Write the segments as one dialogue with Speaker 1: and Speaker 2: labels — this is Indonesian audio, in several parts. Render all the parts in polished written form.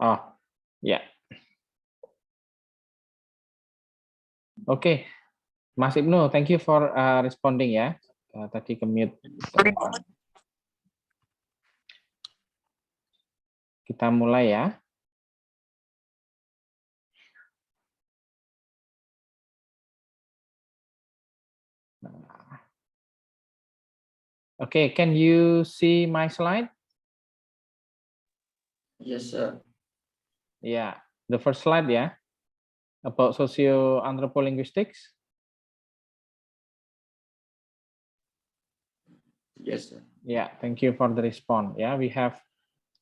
Speaker 1: Oh, ya. Oke, Mas Ibnu, thank you for responding ya. Tadi ke mute. Kita mulai ya. Oke, can you see my slide?
Speaker 2: Yes, sir.
Speaker 1: Yeah, the first slide ya, about socio-anthropolinguistics.
Speaker 2: Yes, sir.
Speaker 1: Yeah, thank you for the response. Yeah, we have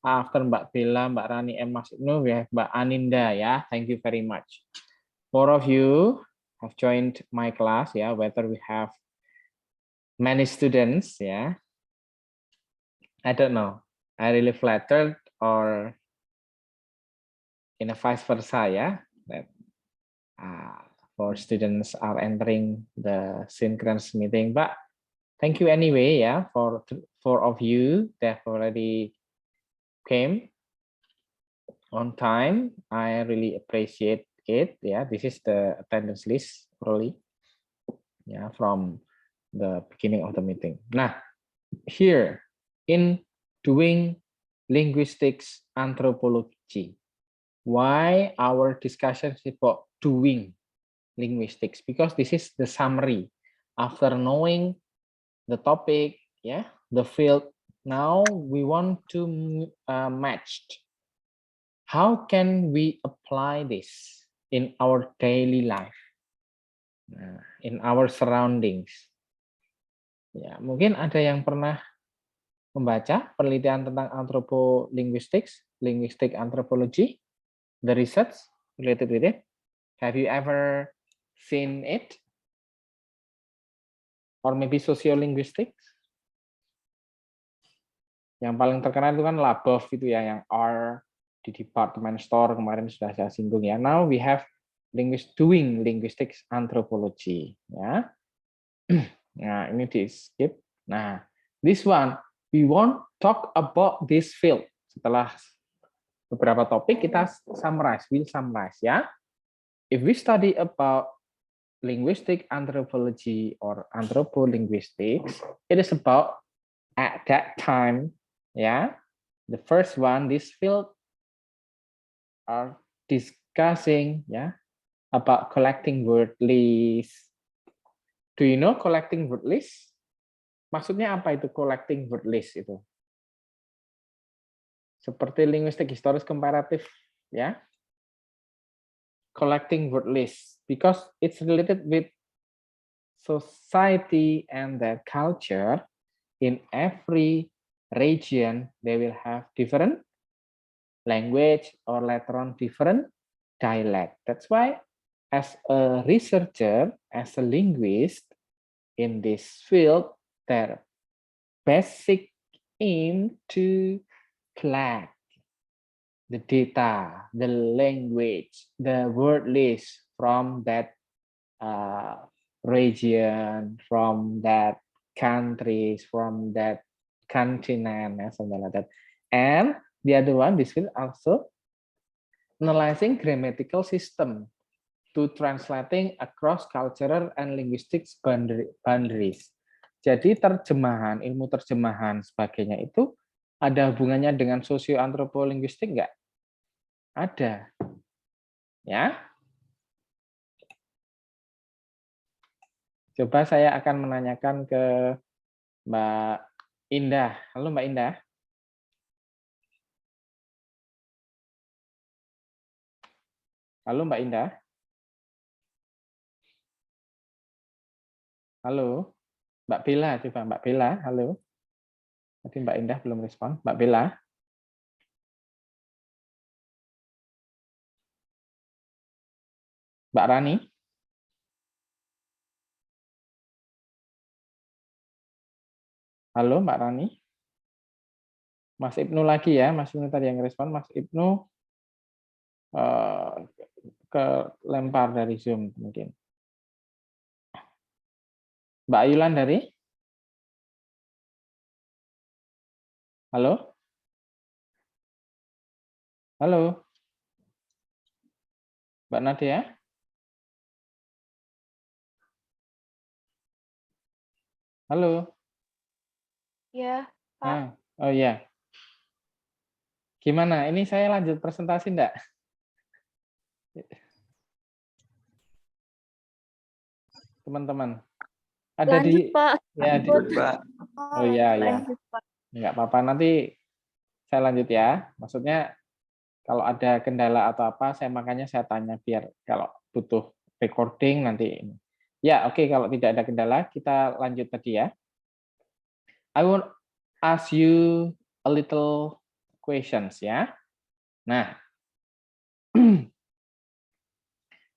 Speaker 1: after Mbak Bella, Mbak Rani, and Mas Ibnu, we have Mbak Aninda. Yeah, thank you very much. 4 of you have joined my class. Yeah, whether we have many students. Yeah, I don't know. I really flattered or in a vice versa. Yeah, that for students are entering the synchronous meeting, but thank you anyway, yeah, for 4 of you that already came on time. I really appreciate it. Yeah, this is the attendance list early, yeah, from the beginning of the meeting. Nah, here in doing linguistics anthropology, why our discussion is about doing linguistics? Because this is the summary after knowing the topic, yeah, the field. Now we want to match. How can we apply this in our daily life, in our surroundings? Ya, mungkin ada yang pernah membaca penelitian tentang anthropolinguistics, linguistic anthropology, the research related with it. Have you ever seen it? Or maybe sociolinguistics? Yang paling terkenal itu kan Labov itu ya, yang R di department store kemarin sudah saya singgung ya. Now we have doing linguistics anthropology ya. Nah, ini di skip. Nah, this one we want talk about this field. Setelah beberapa topik kita summarize, we'll summarize ya. If we study about linguistic anthropology or anthropolinguistics, it is about at that time, yeah, the first one, this field are discussing, yeah, about collecting word list. Do you know collecting word list? Maksudnya apa itu collecting word list itu? Seperti linguistic historis komparatif, ya. Collecting word list because it's related with society and their culture. In every region, they will have different language or later on different dialect. That's why as a researcher, as a linguist in this field, their basic aim to collect the data, the language, the word list from that region, from that countries, from that continent, and something like that. And the other one, this will also analyzing grammatical system to translating across cultural and linguistic boundaries. Jadi terjemahan, ilmu terjemahan sebagainya itu ada hubungannya dengan sosio-antropolinguistik enggak? Ada. Ya. Coba saya akan menanyakan ke Mbak Indah. Halo Mbak Indah. Halo Mbak Indah. Halo. Mbak Bella, coba Mbak Bella. Halo. Tadi Mbak Indah belum respon. Mbak Bella. Mbak Rani. Halo Mbak Rani. Mas Ibnu lagi ya, Mas Ibnu tadi yang respon. Mas Ibnu ke lempar dari Zoom mungkin. Mbak Ayulan dari? Halo? Halo? Mbak Nadia? Halo?
Speaker 2: Ya, Pak.
Speaker 1: Ah, oh iya. Gimana? Ini saya lanjut presentasi enggak? Teman-teman. Ada
Speaker 2: Lanjut,
Speaker 1: di
Speaker 2: Pak.
Speaker 1: ya di,
Speaker 2: Lanjut.
Speaker 3: Pak.
Speaker 1: oh iya ya.
Speaker 2: Lanjut, Pak.
Speaker 1: Enggak apa-apa, nanti saya lanjut ya. Maksudnya kalau ada kendala atau apa, makanya saya tanya biar kalau butuh recording nanti ini. Ya, oke, kalau tidak ada kendala, kita lanjut tadi ya. I will ask you a little questions ya. Nah,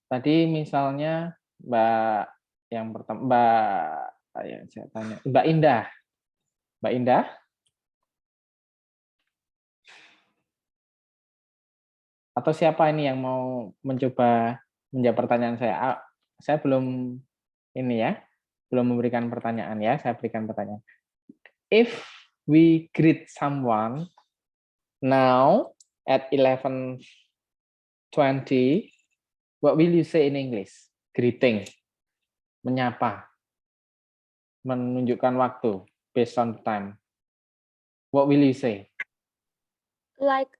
Speaker 1: tadi misalnya Mbak yang pertama saya tanya Mbak Indah. Mbak Indah? Atau siapa ini yang mau mencoba menjawab pertanyaan saya? Saya belum ini ya, belum memberikan pertanyaan ya, saya berikan pertanyaan. If we greet someone now at 11:20, what will you say in English? Greeting, menyapa, menunjukkan waktu, based on time. What will you say?
Speaker 2: Like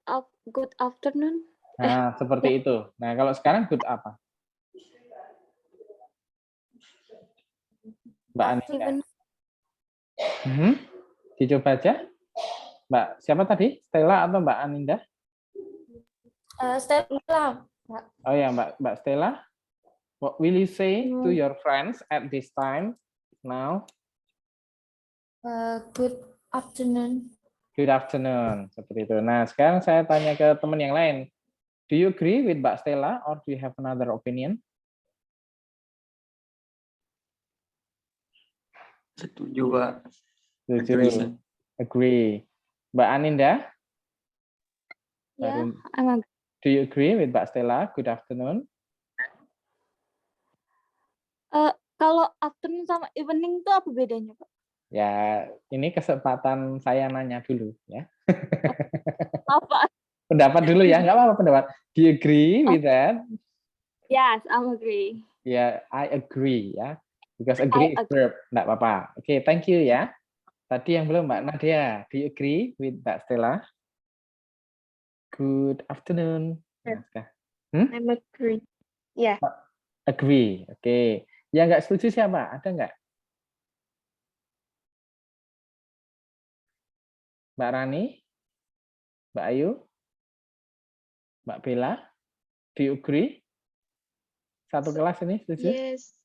Speaker 2: good afternoon.
Speaker 1: Nah, seperti itu. Nah, kalau sekarang good apa? Mbak Anika. Dicoba aja. Mbak, siapa tadi? Stella atau Mbak Aninda?
Speaker 2: Stella.
Speaker 1: Oh ya, Mbak Stella. What will you say to your friends at this time now?
Speaker 2: Good afternoon.
Speaker 1: Good afternoon. Seperti itu. Nah, sekarang saya tanya ke teman yang lain. Do you agree with Mbak Stella or do you have another opinion?
Speaker 3: Setuju, Pak.
Speaker 1: Setuju. Agree. Mbak Aninda?
Speaker 2: Ya,
Speaker 1: Do you agree with Mbak Stella? Good afternoon.
Speaker 2: Kalau afternoon sama evening itu apa bedanya, Pak?
Speaker 1: Ya, ini kesempatan saya nanya dulu ya.
Speaker 2: Apa?
Speaker 1: Pendapat dulu ya, nggak apa-apa pendapat. Do you agree with that?
Speaker 2: Yes, I agree.
Speaker 1: Ya, I agree ya. Because agree is verb, nggak apa-apa. Oke, thank you ya. Tadi yang belum Mbak Nadia, do you agree with Mbak Stella? Good afternoon.
Speaker 2: I'm agree. Ya.
Speaker 1: Agree. Oke. Yang nggak setuju siapa? Ada nggak? Mbak Rani? Mbak Ayu? Mbak Bella? Do you agree? Satu kelas ini setuju?
Speaker 4: Yes.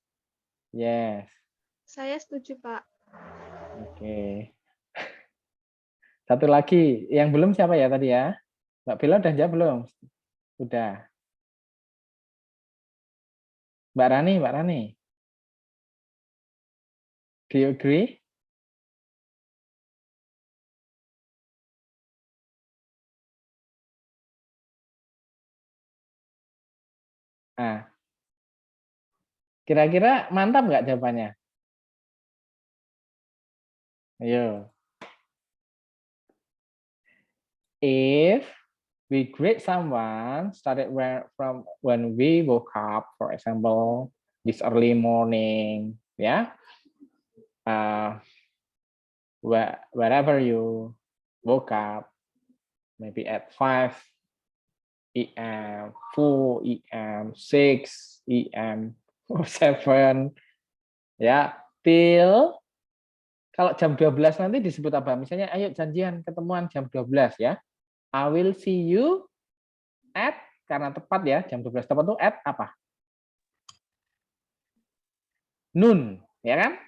Speaker 1: Yes.
Speaker 4: Saya setuju, Pak.
Speaker 1: Oke. Satu lagi. Yang belum siapa ya tadi ya? Mbak Bella udah jawab belum? Udah. Mbak Rani. Do you agree? Nah, kira-kira mantap nggak jawabannya? Ayo. If we greet someone started from when we woke up, for example, this early morning, yeah, wherever you woke up, maybe at 5 a.m., 4 a.m., 6 a.m., or 7, ya, till kalau jam 12 nanti disebut apa? Misalnya, ayo janjian ketemuan jam 12 ya. I will see you at, karena tepat ya, jam 12 tepat itu at apa? Noon, ya kan?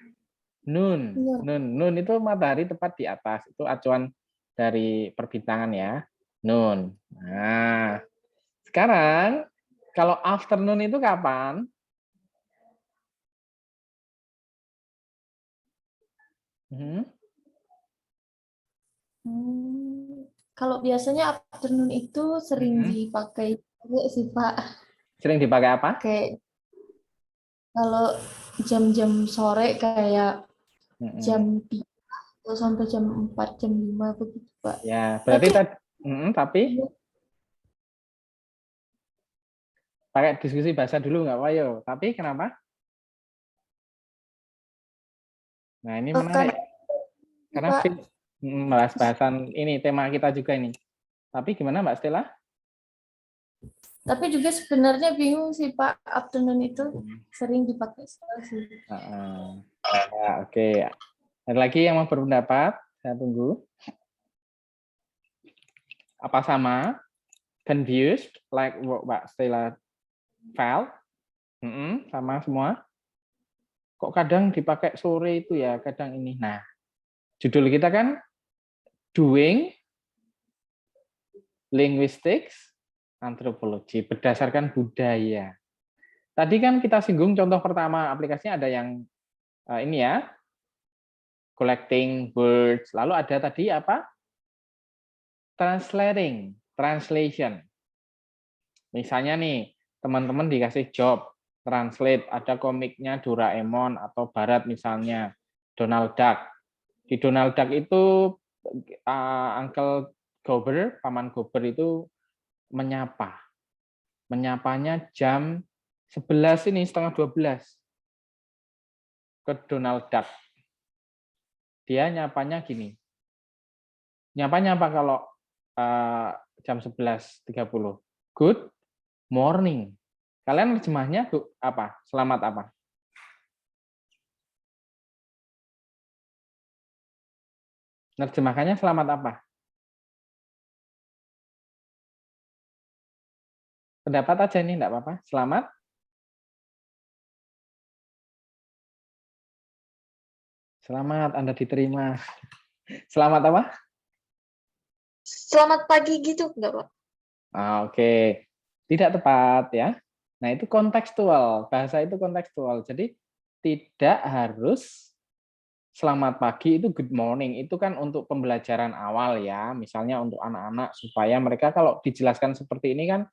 Speaker 1: Noon itu matahari tepat di atas. Itu acuan dari perbintangan ya. Noon. Nah, sekarang kalau afternoon itu kapan?
Speaker 5: Kalau biasanya afternoon itu sering dipakai sih, Pak.
Speaker 1: Sering dipakai apa?
Speaker 5: Kayak kalau jam-jam sore kayak jam 3 sampai jam 4, jam 5 begitu, Pak.
Speaker 1: Ya, berarti tapi pakai diskusi bahasa dulu nggak apa yo. Tapi kenapa? Nah, ini menarik. Karena
Speaker 5: Pak,
Speaker 1: bahas bahasan ini tema kita juga ini. Tapi gimana Mbak Stella?
Speaker 5: tapi juga sebenarnya bingung sih Pak, afternoon itu sering dipakai sih.
Speaker 1: Ya, oke. Ada lagi yang mau berpendapat? Saya tunggu. Apa sama? Confused, like what Mbak Stella felt? Sama semua? Kok kadang dipakai sore itu ya, kadang ini. Nah, judul kita kan Doing Linguistics Anthropology, berdasarkan budaya. Tadi kan kita singgung contoh pertama aplikasinya ada yang ini ya, collecting words. Lalu ada tadi apa? Translation. Misalnya nih, teman-teman dikasih job, translate, ada komiknya Doraemon atau Barat misalnya, Donald Duck. Di Donald Duck itu Uncle Gober, Paman Gober itu menyapa. Menyapanya jam 11 ini, setengah 12 ke Donald Duck. Dia nyapanya gini. Nyapa-nyapa kalau jam 11.30. Good morning. Kalian terjemahnya apa? Selamat apa? Nerjemahkannya selamat apa? Pendapat aja ini, enggak apa-apa. Selamat. Selamat, Anda diterima. Selamat apa?
Speaker 4: Selamat pagi gitu, enggak, Pak?
Speaker 1: Oke. Tidak tepat ya. Nah, itu kontekstual. Bahasa itu kontekstual. Jadi tidak harus selamat pagi itu good morning. Itu kan untuk pembelajaran awal ya. Misalnya untuk anak-anak supaya mereka kalau dijelaskan seperti ini kan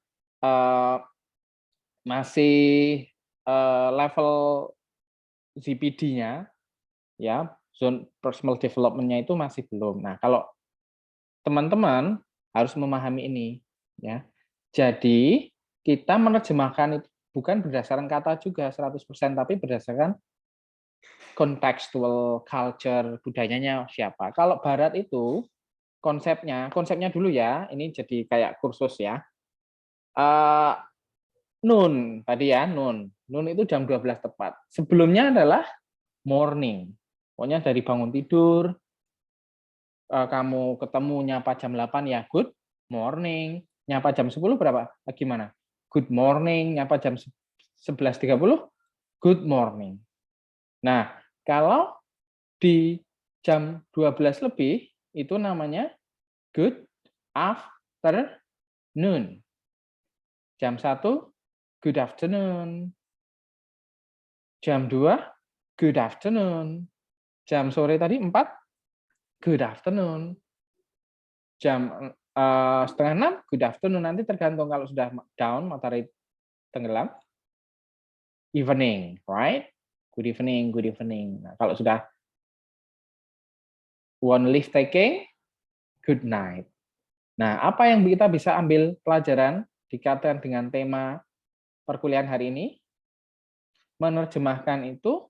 Speaker 1: masih level ZPD-nya ya, zone personal development-nya itu masih belum. Nah, kalau teman-teman harus memahami ini ya. Jadi, kita menerjemahkan itu bukan berdasarkan kata juga 100%, tapi berdasarkan contextual culture, budayanya siapa. Kalau barat itu konsepnya dulu ya, ini jadi kayak kursus ya. Noon tadi ya, noon. Noon itu jam 12 tepat. Sebelumnya adalah morning. Pokoknya dari bangun tidur, kamu ketemu nyapa jam 8 ya good morning. Nyapa jam 10 berapa? Gimana? Good morning. Nyapa jam 11.30 good morning. Nah, kalau di jam 12 lebih itu namanya good afternoon. Jam 1 good afternoon. Jam 2 good afternoon. Jam sore tadi 4 good afternoon. Jam setengah 6 good afternoon. Nanti tergantung kalau sudah down, matahari tenggelam, evening, right? Good evening, good evening. Nah, kalau sudah one leave taking, good night. Nah, apa yang kita bisa ambil pelajaran dikaitkan dengan tema perkuliahan hari ini? Menerjemahkan itu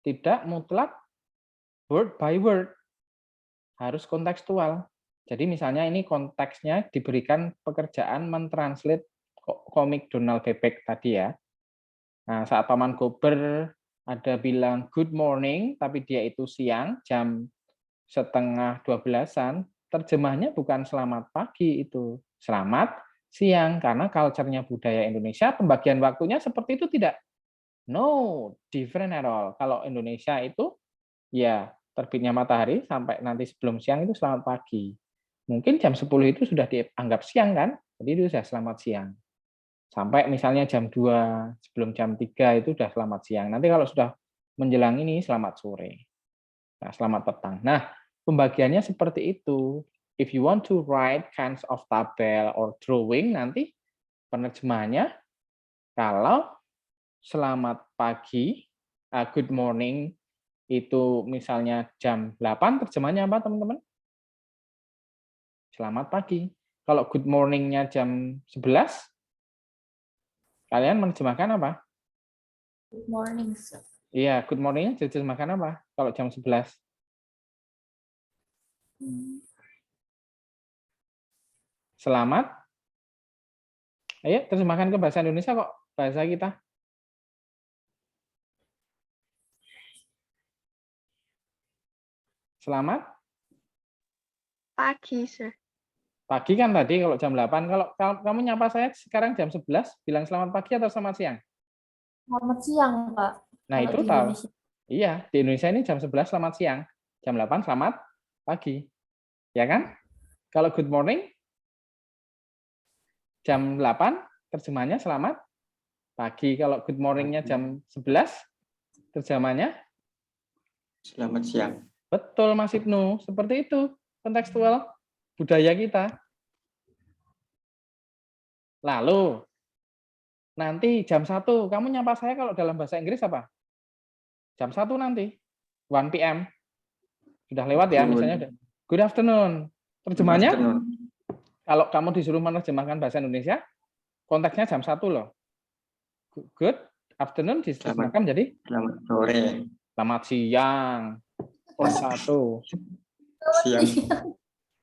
Speaker 1: tidak mutlak word by word, harus kontekstual. Jadi misalnya ini konteksnya diberikan pekerjaan mentranslate komik Donald Bebek tadi ya. Nah, saat Paman Gober ada bilang good morning, tapi dia itu siang, jam setengah 12-an, terjemahnya bukan selamat pagi itu, selamat siang, karena culture-nya budaya Indonesia, pembagian waktunya seperti itu tidak. No, different at all. Kalau Indonesia itu, ya terbitnya matahari sampai nanti sebelum siang itu selamat pagi. Mungkin jam 10 itu sudah dianggap siang kan, jadi itu sudah selamat siang. Sampai misalnya jam 2 sebelum jam 3 itu sudah selamat siang. Nanti kalau sudah menjelang ini selamat sore. Nah, selamat petang. Nah, pembagiannya seperti itu. If you want to write kinds of tabel or drawing, nanti penerjemahannya kalau selamat pagi, good morning, itu misalnya jam 8, terjemahnya apa teman-teman? Selamat pagi. Kalau good morning-nya jam 11, Kalian menerjemahkan apa?
Speaker 5: Good morning, sir.
Speaker 1: Iya, good morning diterjemahkan apa? Kalau jam 11. Selamat. Ayo, terjemahkan ke bahasa Indonesia kok. Bahasa kita. Selamat.
Speaker 4: Pagi, sir.
Speaker 1: Pagi kan tadi kalau jam 8. Kalau kamu nyapa saya sekarang jam 11, bilang selamat pagi atau selamat siang?
Speaker 5: Selamat siang, Pak.
Speaker 1: Nah,
Speaker 5: Kalau
Speaker 1: itu
Speaker 5: di
Speaker 1: tahu.
Speaker 5: Indonesia.
Speaker 1: Iya, di Indonesia ini jam 11 selamat siang. Jam 8 selamat pagi. Ya kan? Kalau good morning, jam 8, terjemahnya selamat pagi. Kalau good morning-nya jam 11, terjemahnya
Speaker 3: Selamat siang.
Speaker 1: betul, Mas Ibnu. Seperti itu kontekstual budaya kita. Lalu, nanti jam 1, kamu nyapa saya kalau dalam bahasa Inggris apa? Jam 1 nanti, 1 PM. Sudah lewat ya, misalnya. Good afternoon. Terjemahnya, kalau kamu disuruh menerjemahkan bahasa Indonesia, konteksnya jam 1 loh. Good afternoon diterjemahkan menjadi
Speaker 3: Selamat sore.
Speaker 1: selamat siang. Plus 1.
Speaker 3: Siang.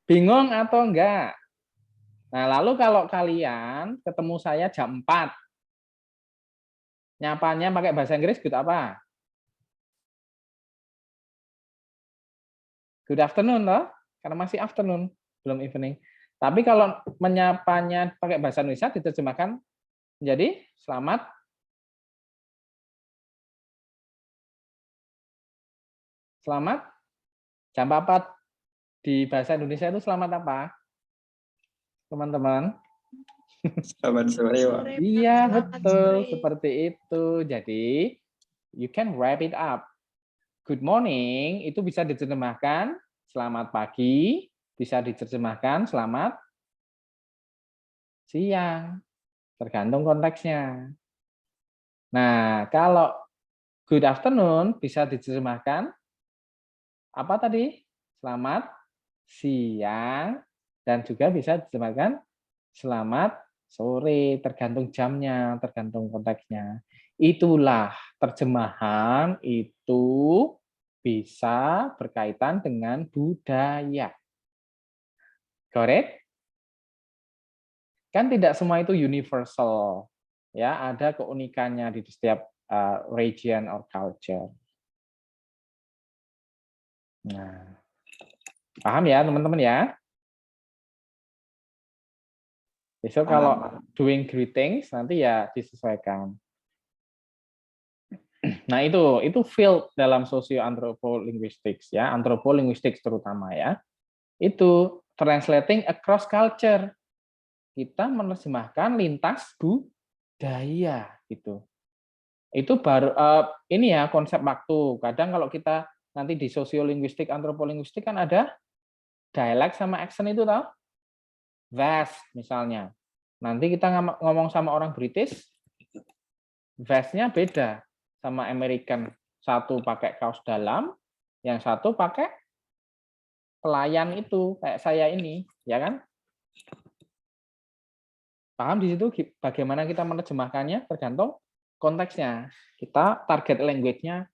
Speaker 1: Bingung atau enggak? Nah, lalu kalau kalian ketemu saya jam 4, nyapanya pakai bahasa Inggris good apa? Good afternoon toh? Karena masih afternoon, belum evening. Tapi kalau menyapanya pakai bahasa Indonesia diterjemahkan menjadi selamat jam 4 di bahasa Indonesia itu selamat apa? Teman-teman?
Speaker 3: Selamat sore, Pak.
Speaker 1: Iya,
Speaker 4: Selamat
Speaker 1: betul.
Speaker 4: sore.
Speaker 1: Seperti itu. Jadi, you can wrap it up. Good morning itu bisa diterjemahkan selamat pagi, bisa diterjemahkan selamat siang, tergantung konteksnya. Nah, kalau good afternoon bisa diterjemahkan apa tadi? Selamat siang, dan juga bisa diterjemahkan selamat sore, tergantung jamnya, tergantung konteksnya. Itulah terjemahan itu bisa berkaitan dengan budaya. Correct? Kan tidak semua itu universal. Ya, ada keunikannya di setiap region or culture. Nah, paham ya teman-teman ya? Besok kalau doing greetings nanti ya disesuaikan. Nah, itu field dalam socio-anthropolinguistics ya, anthropolinguistics terutama ya. Itu translating across culture. Kita menerjemahkan lintas budaya gitu. Itu baru ini ya konsep waktu. Kadang kalau kita nanti di sosiolinguistik, antropolinguistik kan ada dialek sama accent itu tahu? Vast misalnya. Nanti kita ngomong sama orang British, vastnya beda sama American. Satu pakai kaos dalam, yang satu pakai pelayan itu kayak saya ini, ya kan? Paham di situ bagaimana kita menerjemahkannya tergantung konteksnya. Kita target language-nya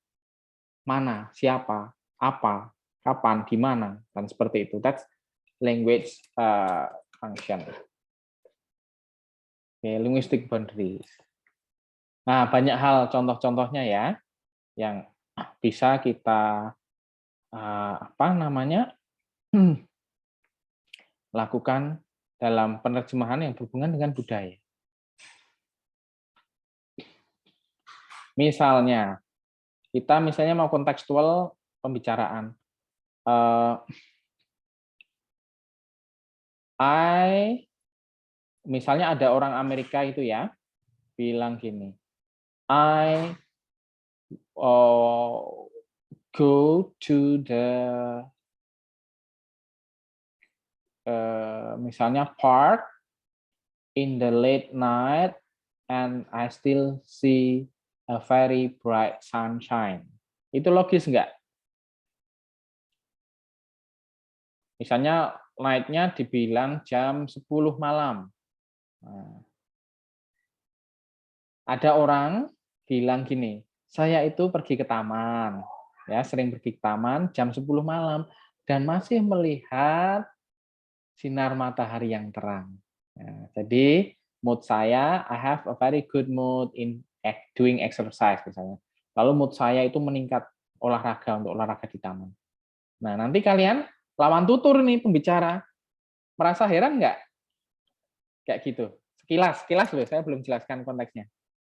Speaker 1: mana, siapa, apa, kapan, di mana, dan seperti itu. That's language function. Oke, linguistic boundaries. Nah, banyak hal contoh-contohnya ya yang bisa kita lakukan dalam penerjemahan yang berhubungan dengan budaya. Misalnya, kita misalnya mau kontekstual pembicaraan. Misalnya ada orang Amerika itu ya, bilang gini, I go to the misalnya park in the late night and I still see a very bright sunshine. Itu logis nggak? Misalnya night-nya dibilang jam 10 malam. Nah, Ada orang bilang gini, saya itu pergi ke taman, ya sering pergi ke taman jam 10 malam dan masih melihat sinar matahari yang terang. Nah, jadi mood saya, I have a very good mood in doing exercise misalnya. Lalu mood saya itu meningkat untuk olahraga di taman. Nah, nanti kalian lawan tutur nih pembicara, merasa heran nggak? Kayak gitu. Sekilas loh, saya belum jelaskan konteksnya.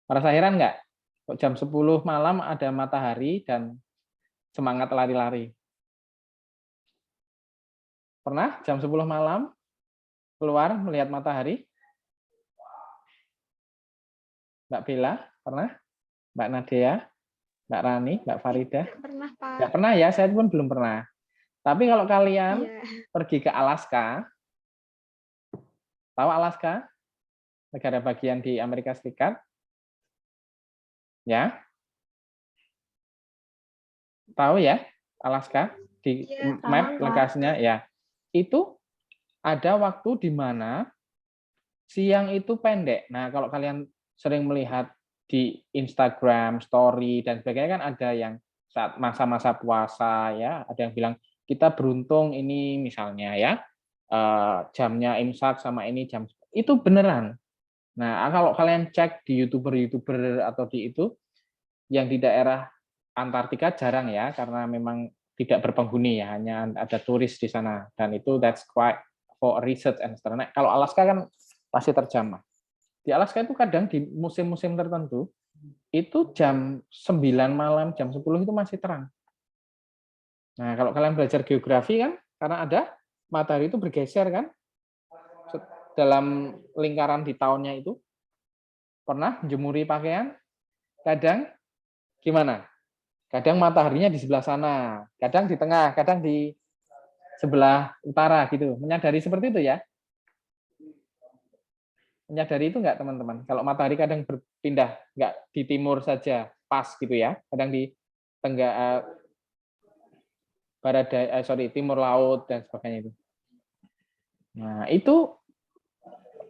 Speaker 1: Merasa heran nggak? Kok jam 10 malam ada matahari dan semangat lari-lari? Pernah jam 10 malam keluar melihat matahari? Mbak Bella, pernah? Mbak Nadia, Mbak Rani, Mbak Farida?
Speaker 4: Tidak pernah, Pak.
Speaker 1: Nggak pernah ya, saya pun belum pernah. Tapi kalau kalian
Speaker 4: Iya.
Speaker 1: pergi ke Alaska, tahu Alaska? Negara bagian di Amerika Serikat? Ya? Tahu ya, Alaska? Di
Speaker 4: Iya,
Speaker 1: map
Speaker 5: tahu, Pak.
Speaker 1: lokasinya ya. Itu ada waktu di mana siang itu pendek. Nah, kalau kalian sering melihat di Instagram, story, dan sebagainya kan ada yang saat masa-masa puasa ya, ada yang bilang kita beruntung ini misalnya ya, jamnya imsak sama ini jam itu beneran. Nah, kalau kalian cek di YouTuber atau di itu yang di daerah Antartika jarang ya, karena memang tidak berpenghuni ya, hanya ada turis di sana dan itu that's quite for research and seterusnya. Kalau Alaska kan masih terjamah. Di Alaska itu kadang di musim-musim tertentu itu jam 9 malam, jam 10 itu masih terang. Nah, kalau kalian belajar geografi kan, karena ada matahari itu bergeser kan, dalam lingkaran di tahunnya itu. Pernah jemuri pakaian? Kadang gimana? Kadang mataharinya di sebelah sana, kadang di tengah, kadang di sebelah utara gitu. Menyadari seperti itu ya? Menyadari itu enggak teman-teman? Kalau matahari kadang berpindah, enggak di timur saja, pas gitu ya. Kadang di tenggara, timur laut dan sebagainya itu. Nah, itu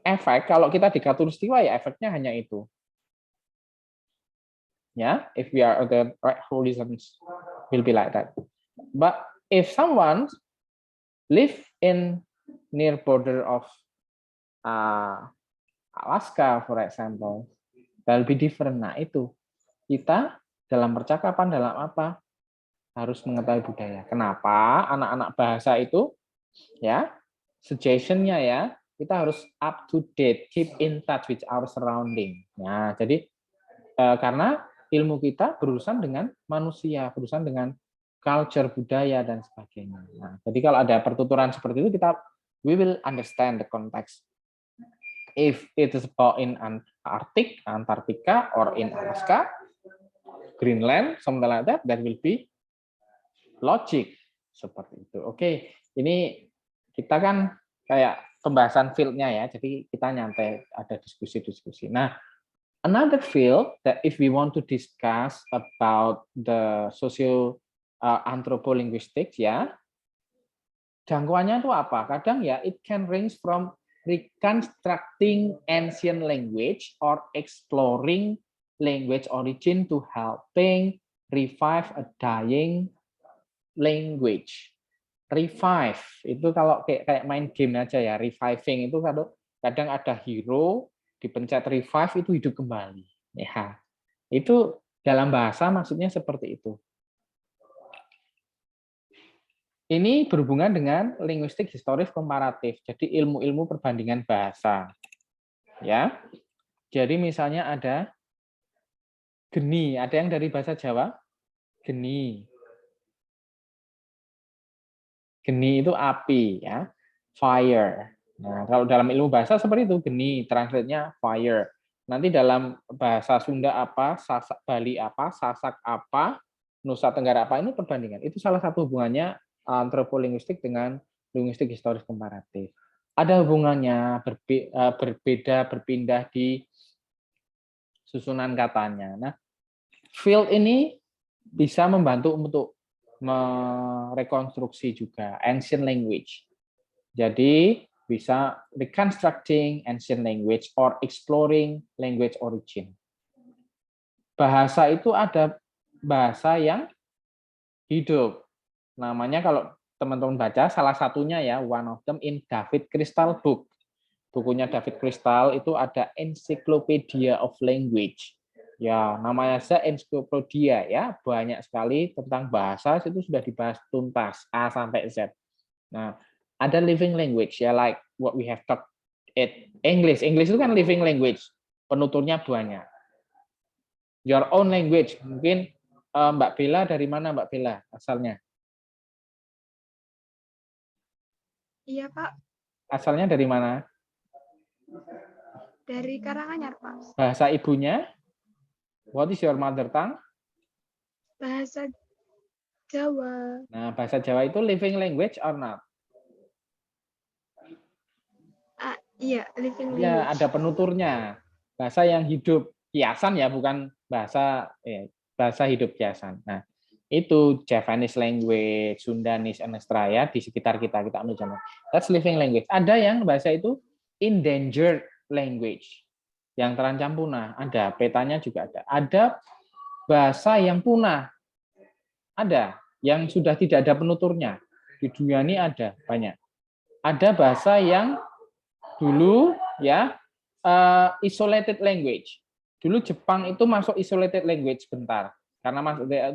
Speaker 1: efek kalau kita di khatulistiwa ya efeknya hanya itu. Ya, if we are the right horizons will be like that. But if someone live in near border of Alaska, for example, that will be different. Nah, itu kita dalam percakapan dalam apa harus mengetahui budaya. Kenapa anak-anak bahasa itu ya suggestionnya ya kita harus up to date, keep in touch with our surrounding. Nah, jadi karena ilmu kita berurusan dengan manusia, berurusan dengan culture, budaya dan sebagainya. Nah, jadi kalau ada pertuturan seperti itu kita we will understand the context. If it is about in Antarctica or in Alaska, Greenland, something like that, that will be logic seperti itu. Oke, ini kita kan kayak pembahasan field-nya ya, jadi kita nyantai ada diskusi-diskusi. Nah, another field that if we want to discuss about the socio anthropolinguistics ya, jangkauannya itu apa? Kadang ya it can range from reconstructing ancient language or exploring language origin to helping revive a dying language. Revive itu kalau kayak main game aja ya, reviving itu kalau kadang ada hero dipencet revive itu hidup kembali. Ya, itu dalam bahasa maksudnya seperti itu. Ini berhubungan dengan linguistik historis komparatif. Jadi ilmu-ilmu perbandingan bahasa. Ya. Jadi misalnya ada geni, ada yang dari bahasa Jawa? Geni. Geni itu api ya. Fire. Nah, kalau dalam ilmu bahasa seperti itu, geni, translate-nya fire. Nanti dalam bahasa Sunda apa, Sasak Bali apa, Sasak apa, Nusa Tenggara apa, ini perbandingan. Itu salah satu hubungannya antropolinguistik dengan linguistik historis komparatif. Ada hubungannya, berbeda, berpindah di susunan katanya. Nah, field ini bisa membantu untuk merekonstruksi juga ancient language. Jadi bisa reconstructing ancient language or exploring language origin. bahasa itu ada bahasa yang hidup. Namanya kalau teman-teman baca, salah satunya ya, one of them in David Crystal book. Bukunya David Crystal itu ada Encyclopedia of Language. Ya, namanya saja ensiklopedia ya, banyak sekali tentang bahasa itu sudah dibahas tuntas A sampai Z. Nah, ada living language ya, like what we have talked it English. English itu kan living language, penuturnya banyak. Your own language, mungkin Mbak Bella dari mana Mbak Bella asalnya?
Speaker 4: Iya, Pak.
Speaker 1: Asalnya dari mana?
Speaker 4: Dari Karanganyar, Pak.
Speaker 1: Bahasa ibunya? What is your mother tongue?
Speaker 4: Bahasa Jawa.
Speaker 1: Nah, bahasa Jawa itu living language or not?
Speaker 4: Iya, living
Speaker 1: Ya,
Speaker 4: language.
Speaker 1: ada penuturnya. Bahasa yang hidup, kiasan ya, bukan bahasa hidup kiasan. Nah, itu Javanese language, Sundanese, Anestraya di sekitar kita ambil contoh. That's living language. Ada yang bahasa itu endangered language, yang terancam punah. Ada, petanya juga ada. Ada bahasa yang punah. Ada, yang sudah tidak ada penuturnya. Di dunia ini ada banyak. Ada bahasa yang dulu ya isolated language. Dulu Jepang itu masuk isolated language bentar karena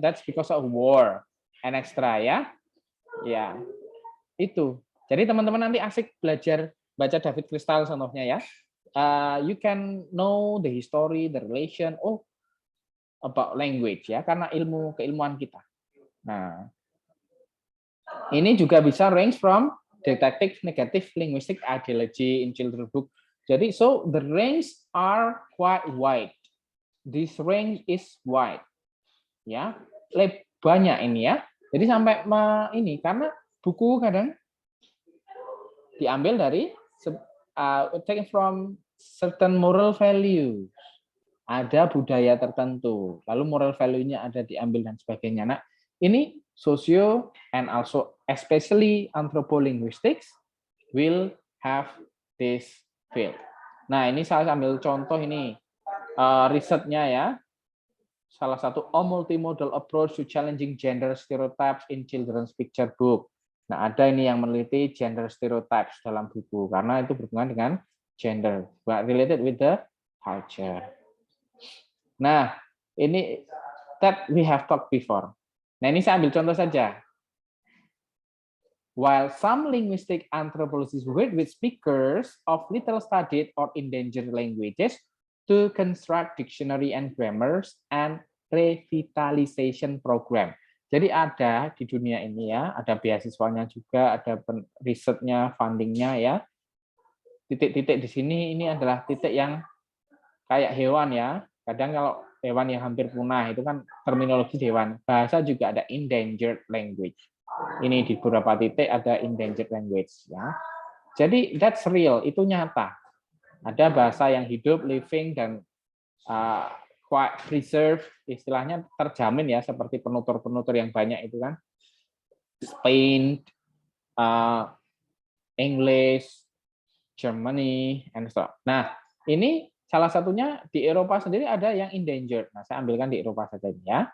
Speaker 1: that's because of war and extra ya. Ya. Itu. Jadi teman-teman nanti asik belajar baca David Crystal contohnya ya. You can know the history, the relation about language ya karena keilmuan kita. Nah, ini juga bisa range from detective negative linguistic ideology in children book. Jadi, so the range are quite wide. This range is wide. Ya, banyak ini ya. Jadi sampai ini karena buku kadang diambil dari taken from certain moral value. Ada budaya tertentu, lalu moral value-nya ada diambil dan sebagainya. Nah, ini socio and also especially anthropolinguistics will have this field. Nah, ini saya ambil contoh ini risetnya ya. Salah satu multimodal approach to challenging gender stereotypes in children's picture book. Nah, ada ini yang meneliti gender stereotypes dalam buku karena itu berhubungan dengan gender, but related with the culture. Nah, ini that we have talked before. Nah, ini saya ambil contoh saja. While some linguistic anthropologists work with speakers of little studied or endangered languages to construct dictionary and grammars and revitalization program. Jadi ada di dunia ini ya, ada beasiswanya juga, ada risetnya, fundingnya ya. Titik-titik di sini ini adalah titik yang kayak hewan ya. Kadang kalau hewan yang hampir punah itu kan terminologi hewan. Bahasa juga ada endangered language. Ini di beberapa titik ada endangered language ya. Jadi that's real, itu nyata. Ada bahasa yang hidup, living dan quite preserved, istilahnya terjamin ya seperti penutur-penutur yang banyak itu kan. Spain, English, Germany, and so on. Nah, ini salah satunya di Eropa sendiri ada yang endangered. Nah, saya ambilkan di Eropa saja ya.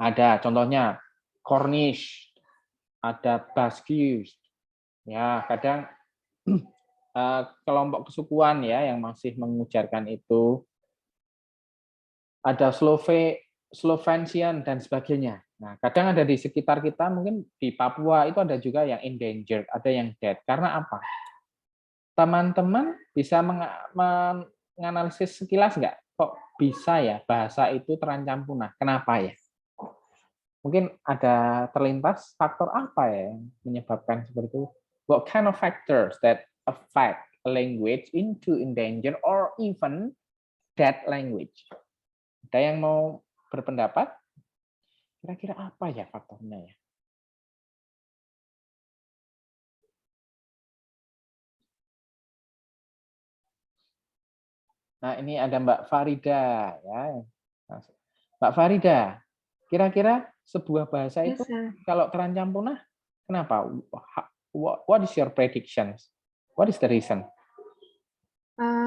Speaker 1: Ada contohnya Cornish, ada Basque. Ya, kadang kelompok kesukuan ya yang masih mengujarkan itu. Ada Slovensian dan sebagainya. Nah, kadang ada di sekitar kita, mungkin di Papua itu ada juga yang endangered, ada yang dead. Karena apa? Teman-teman bisa menganalisis sekilas nggak? Kok bisa ya bahasa itu terancam punah? Kenapa ya? Mungkin ada terlintas faktor apa ya yang menyebabkan seperti itu? What kind of factors that affect a language into endangered or even dead language? Ada yang mau berpendapat? Kira-kira apa ya faktornya ya? Nah, ini ada Mbak Farida ya. Mbak Farida, kira-kira sebuah bahasa itu kalau terancam punah, kenapa? What is your predictions? What is the reason?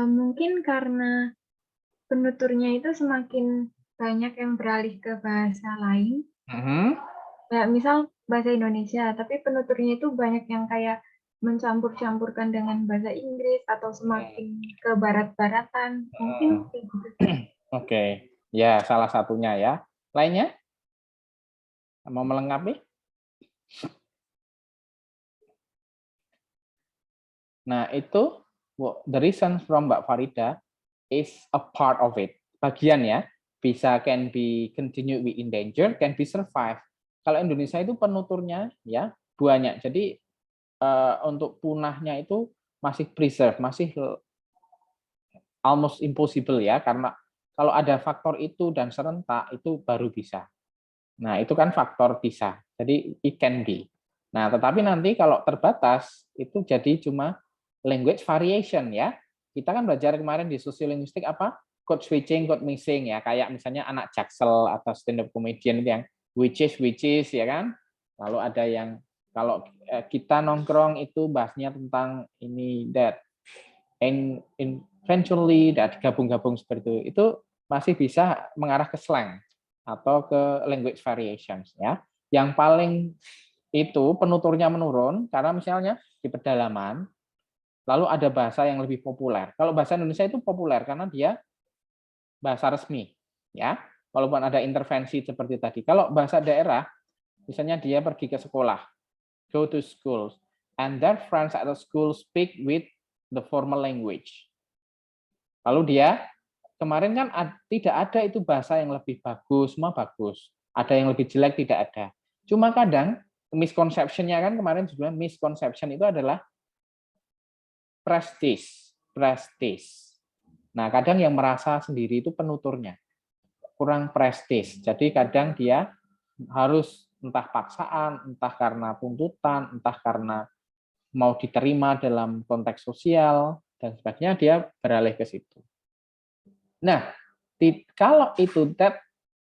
Speaker 6: Mungkin karena
Speaker 4: penuturnya itu semakin banyak yang beralih ke bahasa lain.
Speaker 1: Mhm.
Speaker 4: Ya, misal bahasa Indonesia, tapi penuturnya itu banyak yang kayak mencampur-campurkan dengan bahasa Inggris atau semakin ke barat-baratan. Mungkin kayak gitu.
Speaker 1: Oke, ya salah satunya ya. Lainnya mau melengkapi? Nah itu the reason from Mbak Farida is a part of it. Bagian ya, bisa can be continue be endangered, can be survive. Kalau Indonesia itu penuturnya ya banyak. Jadi untuk punahnya itu masih preserve, masih almost impossible ya, karena kalau ada faktor itu dan serentak itu baru bisa. Nah, itu kan faktor bisa. Jadi it can be. Nah, tetapi nanti kalau terbatas itu jadi cuma language variation ya. Kita kan belajar kemarin di sosiolinguistik apa? Code switching, code mixing ya. Kayak misalnya anak Jaksel atau stand up comedian itu yang which is ya kan. Lalu ada yang kalau kita nongkrong itu bahasnya tentang ini that and eventually that gabung-gabung seperti itu masih bisa mengarah ke slang atau ke language variations ya. Yang paling itu penuturnya menurun karena misalnya di pedalaman lalu ada bahasa yang lebih populer. Kalau bahasa Indonesia itu populer karena dia bahasa resmi ya. Walaupun ada intervensi seperti tadi. Kalau bahasa daerah misalnya dia pergi ke sekolah, go to schools and their friends at the school speak with the formal language. Lalu dia kemarin kan tidak ada itu bahasa yang lebih bagus, semua bagus. Ada yang lebih jelek, tidak ada. Cuma kadang misconception-nya kan kemarin juga misconception itu adalah prestige. Nah, kadang yang merasa sendiri itu penuturnya kurang prestige. Jadi kadang dia harus entah paksaan, entah karena tuntutan, entah karena mau diterima dalam konteks sosial dan sebagainya, dia beralih ke situ. Nah, kalau itu that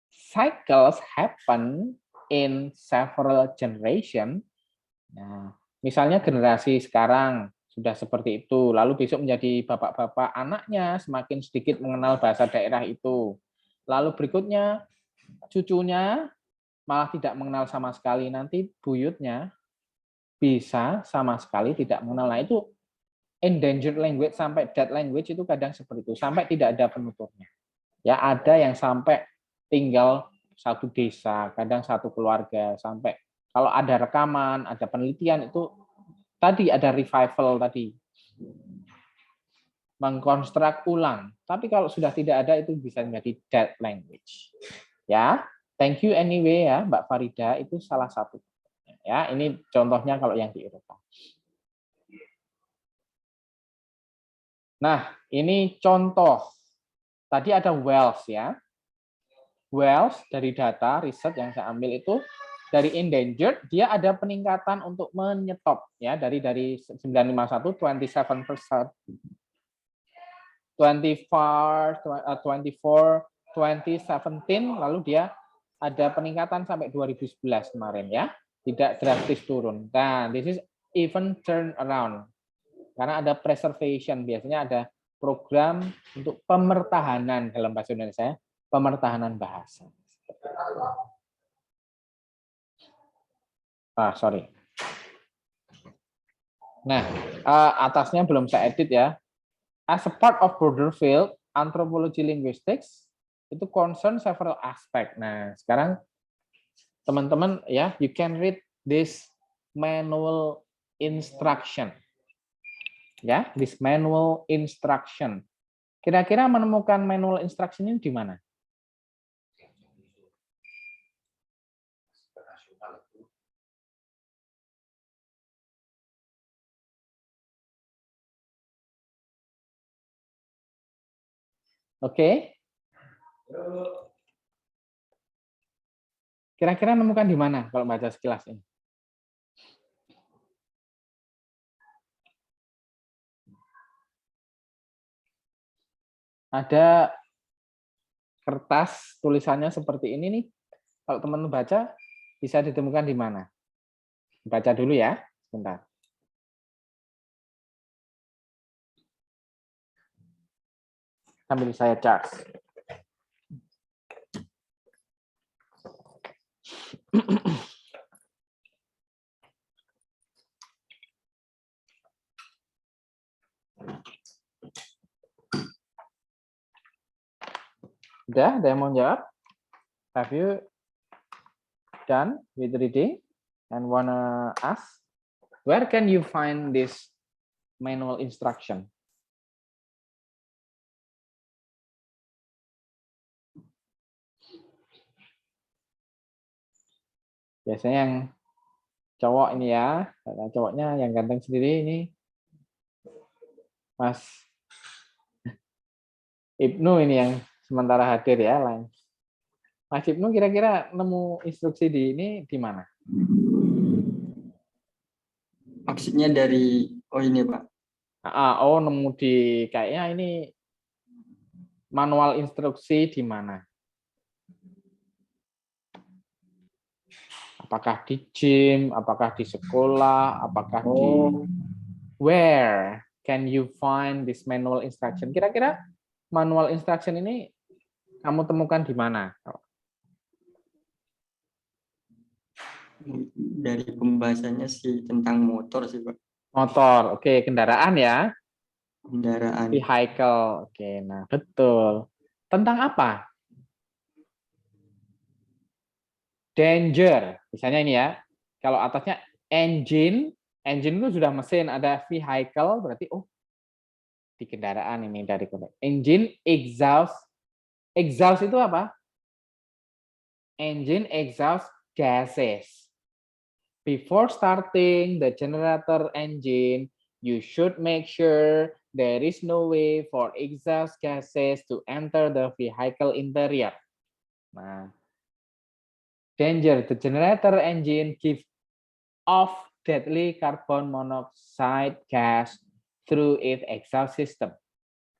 Speaker 1: cycles happen in several generation. Nah, misalnya generasi sekarang sudah seperti itu, lalu besok menjadi bapak-bapak anaknya semakin sedikit mengenal bahasa daerah itu. Lalu berikutnya cucunya malah tidak mengenal sama sekali, nanti buyutnya bisa sama sekali tidak mengenal. Nah, itu endangered language sampai dead language itu kadang seperti itu, sampai tidak ada penuturnya. Ya, ada yang sampai tinggal satu desa, kadang satu keluarga, sampai kalau ada rekaman, ada penelitian itu tadi ada revival tadi. Mengkonstruk ulang. Tapi kalau sudah tidak ada itu bisa menjadi dead language. Ya, thank you anyway ya Mbak Farida, itu salah satu. Ya, ini contohnya kalau yang di Eropa. Nah, ini contoh. Tadi ada Wales ya. Wales dari data riset yang saya ambil itu dari endangered dia ada peningkatan untuk menyetop ya dari 951 27%. 2017 lalu dia ada peningkatan sampai 2011 kemarin ya, tidak drastis turun. Nah, this is even turn around karena ada preservation, biasanya ada program untuk pemertahanan dalam bahasa Indonesia, pemertahanan bahasa. Sorry. Nah, atasnya belum saya edit ya. As a part of broader field, anthropology linguistics itu concern several aspect. Nah, sekarang teman-teman ya, you can read this manual instruction. Ya, this manual instruction. Kira-kira menemukan manual instruction ini di mana? Oke. Kira-kira menemukan di mana kalau baca sekilas ini? Ada kertas tulisannya seperti ini nih. Kalau teman-teman baca, bisa ditemukan di mana? Baca dulu ya, sebentar. Sambil saya charge. Udah, ada yang mau jawab? Have you done with reading and wanna ask? Where can you find this manual instruction? Biasanya yang cowok ini ya, karena cowoknya yang ganteng sendiri ini, Mas Ibnu ini yang sementara hadir ya, lain. Mas Ibnu kira-kira nemu instruksi di ini di mana?
Speaker 3: Maksudnya dari ini Pak.
Speaker 1: Oh, nemu di kayaknya ini manual instruksi di mana? Apakah di gym, apakah di sekolah, apakah di where can you find this manual instruction? Kira-kira manual instruction ini kamu temukan di mana?
Speaker 3: Dari pembahasannya sih tentang motor sih Pak.
Speaker 1: Motor, oke, kendaraan ya.
Speaker 3: Kendaraan.
Speaker 1: Vehicle, oke, nah betul. Tentang apa? Danger, misalnya ini ya. Kalau atasnya engine itu sudah mesin, ada vehicle, berarti di kendaraan ini dari engine, exhaust itu apa? Engine, exhaust, gases. Before starting the generator engine, you should make sure there is no way for exhaust gases to enter the vehicle interior. Nah, danger, the generator engine gives off deadly carbon monoxide gas through its exhaust system.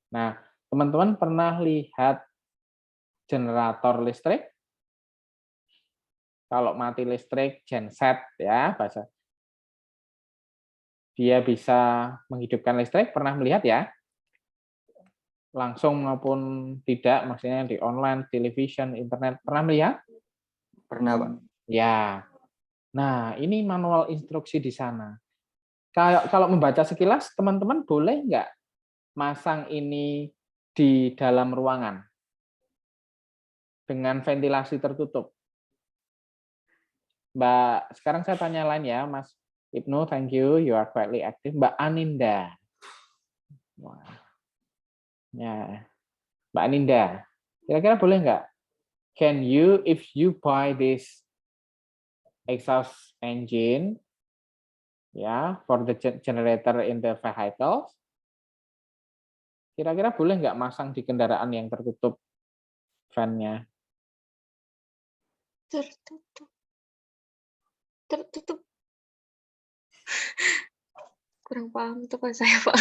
Speaker 1: Nah, teman-teman pernah lihat generator listrik? Kalau mati listrik, genset ya, bahasa. Dia bisa menghidupkan listrik, pernah melihat ya? Langsung maupun tidak, maksudnya di online, television, internet, pernah melihat?
Speaker 3: Pernah Pak.
Speaker 1: Ya. Nah, ini manual instruksi di sana. Kalau membaca sekilas, teman-teman boleh nggak masang ini di dalam ruangan dengan ventilasi tertutup? Mbak, sekarang saya tanya lain ya, Mas Ibnu, thank you, you are quietly active. Mbak Aninda. Wah. Ya. Mbak Aninda, kira-kira boleh nggak? Can you, if you buy this exhaust engine, ya, for the generator in the vehicle, kira-kira boleh nggak masang di kendaraan yang tertutup fan-nya?
Speaker 2: Tertutup. Kurang paham tuh Pak saya, Pak.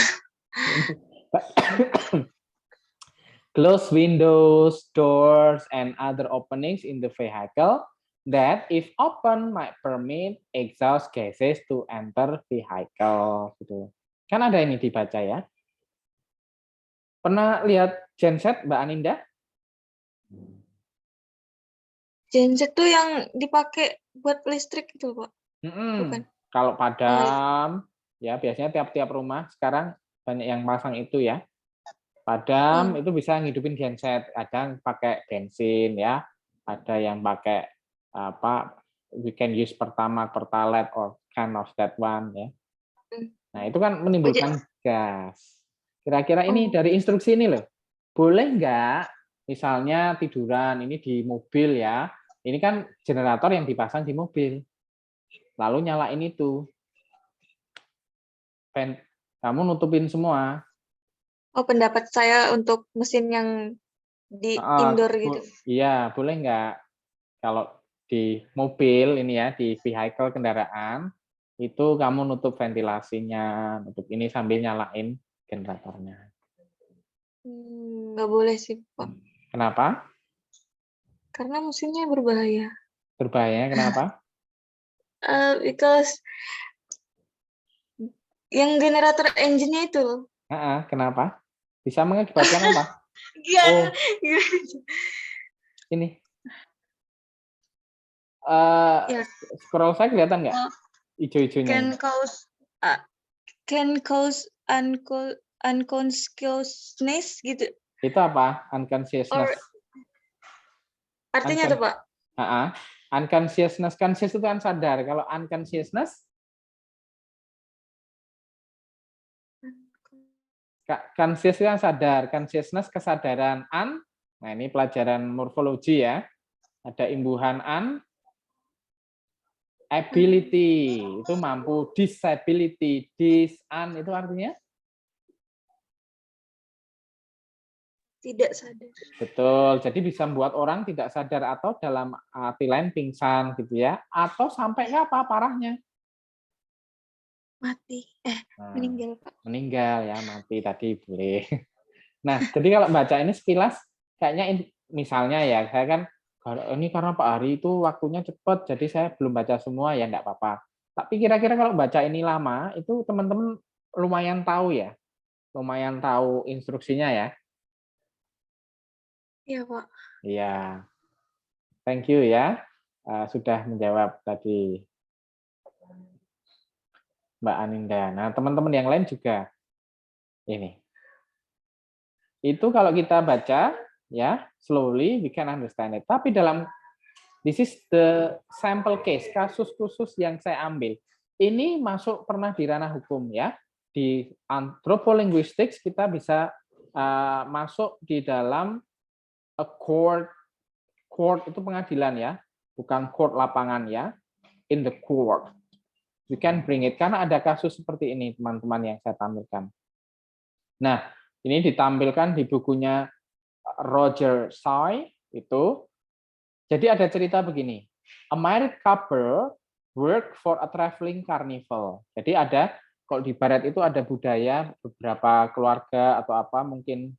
Speaker 1: Close windows, doors, and other openings in the vehicle that, if open, might permit exhaust gases to enter vehicle. Gitu. Kan ada ini dibaca ya. Pernah lihat genset, Mbak Aninda?
Speaker 2: Genset tuh yang dipakai buat listrik itu, Pak. Bukan.
Speaker 1: Kalau padam, ya biasanya tiap-tiap rumah sekarang banyak yang pasang itu ya. Padam itu bisa ngidupin genset, ada yang pakai bensin ya, ada yang pakai apa, we can use pertalite or kind of that one ya. Nah itu kan menimbulkan gas. Kira-kira ini dari instruksi ini loh, boleh nggak misalnya tiduran ini di mobil ya, ini kan generator yang dipasang di mobil, lalu nyalain itu, kamu nutupin semua.
Speaker 2: Oh, pendapat saya untuk mesin yang di indoor gitu.
Speaker 1: Iya, boleh nggak? Kalau di mobil ini ya, di vehicle kendaraan, itu kamu nutup ventilasinya, nutup ini sambil nyalain generatornya.
Speaker 2: Nggak boleh sih, Pak.
Speaker 1: Kenapa?
Speaker 2: Karena mesinnya berbahaya.
Speaker 1: Berbahaya, kenapa?
Speaker 2: Because yang generator engine-nya itu loh.
Speaker 1: Kenapa? Bisa mengakibatkan apa?
Speaker 2: Gimana?
Speaker 1: Oh,
Speaker 2: Gimana?
Speaker 1: ini.
Speaker 2: Ya.
Speaker 1: Scroll saya kelihatan nggak?
Speaker 2: Oh,
Speaker 1: Ijo-ijonya
Speaker 2: can
Speaker 1: ini.
Speaker 2: cause unconsciousness gitu.
Speaker 1: Itu apa? Unconsciousness.
Speaker 2: Artinya tuh, Pak?
Speaker 1: Unconsciousness. Conscious itu kan sadar. Kalau unconsciousness, conscious itu kan sadar. Consciousness kesadaran. Nah ini pelajaran morfologi ya. Ada imbuhan ability itu mampu, disability, itu artinya
Speaker 2: Tidak sadar.
Speaker 1: betul. Jadi bisa membuat orang tidak sadar atau dalam arti lain pingsan gitu ya, atau sampai nggak apa parahnya
Speaker 2: Mati. Meninggal, Pak.
Speaker 1: meninggal ya, mati tadi boleh. Nah jadi kalau baca ini sekilas kayaknya misalnya ya saya kan ini karena Pak Hari itu waktunya cepat jadi saya belum baca semua ya enggak apa-apa. Tapi kira-kira kalau baca ini lama itu teman-teman lumayan tahu ya. Lumayan tahu instruksinya ya.
Speaker 2: Iya, Pak.
Speaker 1: Iya. Thank you ya. Sudah menjawab tadi Mbak Aninda. Nah, teman-teman yang lain juga ini. Itu kalau kita baca ya, slowly we can understand it. Tapi this is the sample case, kasus khusus yang saya ambil. Ini masuk pernah di ranah hukum ya. Di anthropolinguistics kita bisa masuk di dalam a court itu pengadilan ya, bukan court lapangan ya. In the court. You can bring it karena ada kasus seperti ini teman-teman yang saya tampilkan. Nah, ini ditampilkan di bukunya Roger Tsai itu. Jadi ada cerita begini. A married couple work for a traveling carnival. Jadi ada kalau di barat itu ada budaya beberapa keluarga atau apa mungkin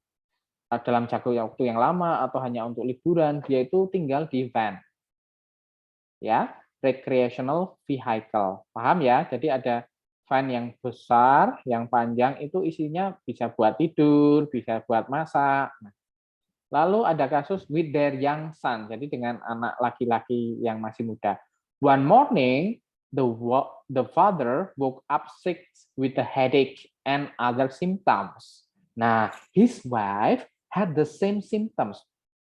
Speaker 1: dalam jangka waktu yang lama atau hanya untuk liburan dia itu tinggal di van. Ya, recreational vehicle. Paham ya? Jadi ada van yang besar, yang panjang itu isinya bisa buat tidur, bisa buat masak. Lalu ada kasus with their young son, jadi dengan anak laki-laki yang masih muda. One morning, the father woke up sick with a headache and other symptoms. Nah, his wife had the same symptoms.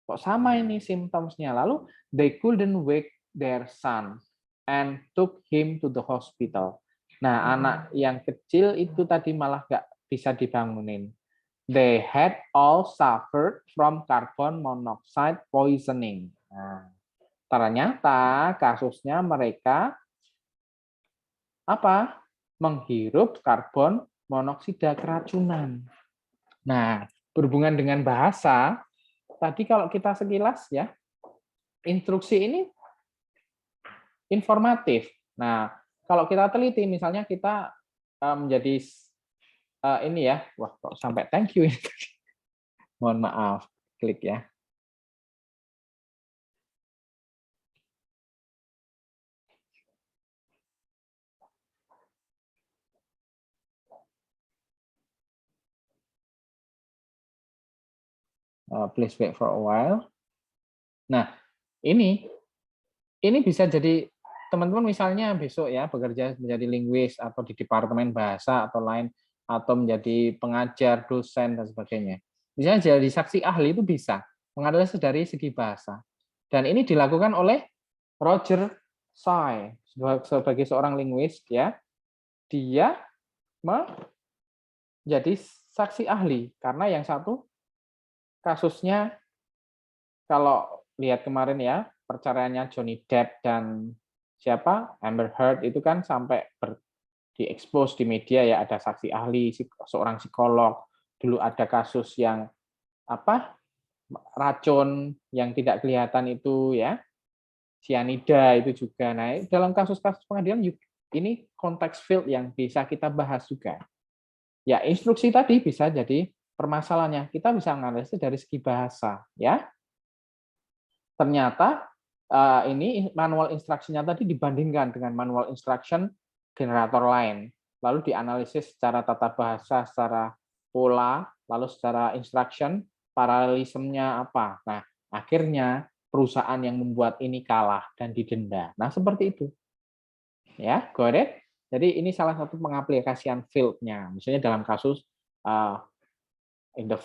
Speaker 1: Kok sama ini symptomsnya? Lalu they couldn't wake their son and took him to the hospital. Nah, anak yang kecil itu tadi malah nggak bisa dibangunin. They had all suffered from carbon monoxide poisoning. Nah, ternyata kasusnya mereka apa? Menghirup karbon monoksida keracunan. Nah, berhubungan dengan bahasa, tadi kalau kita sekilas ya, instruksi ini informatif. Nah, kalau kita teliti, misalnya kita menjadi ini ya, wah kok sampai thank you. Mohon maaf, klik ya. Please wait for a while. Nah, ini bisa jadi teman-teman misalnya besok ya bekerja menjadi linguis atau di departemen bahasa atau lain atau menjadi pengajar, dosen dan sebagainya. Misalnya jadi saksi ahli itu bisa menganalisis dari segi bahasa. Dan ini dilakukan oleh Roger Tsai sebagai seorang linguis ya. Dia menjadi saksi ahli karena yang satu kasusnya kalau lihat kemarin ya perceraiannya Johnny Depp dan siapa Amber Heard itu kan sampai diekspos di media ya, ada saksi ahli seorang psikolog, dulu ada kasus yang apa racun yang tidak kelihatan itu ya, sianida itu juga. Nah, dalam kasus-kasus pengadilan ini konteks field yang bisa kita bahas juga. Ya, instruksi tadi bisa jadi permasalahannya. Kita bisa menganalisis dari segi bahasa ya. Ternyata ini manual instruction-nya tadi dibandingkan dengan manual instruction generator lain, lalu dianalisis secara tata bahasa, secara pola, lalu secara instruction paralelismenya apa. Nah, akhirnya perusahaan yang membuat ini kalah dan didenda. Nah, seperti itu. Ya, got it? Jadi ini salah satu pengaplikasian field-nya. Misalnya dalam kasus in the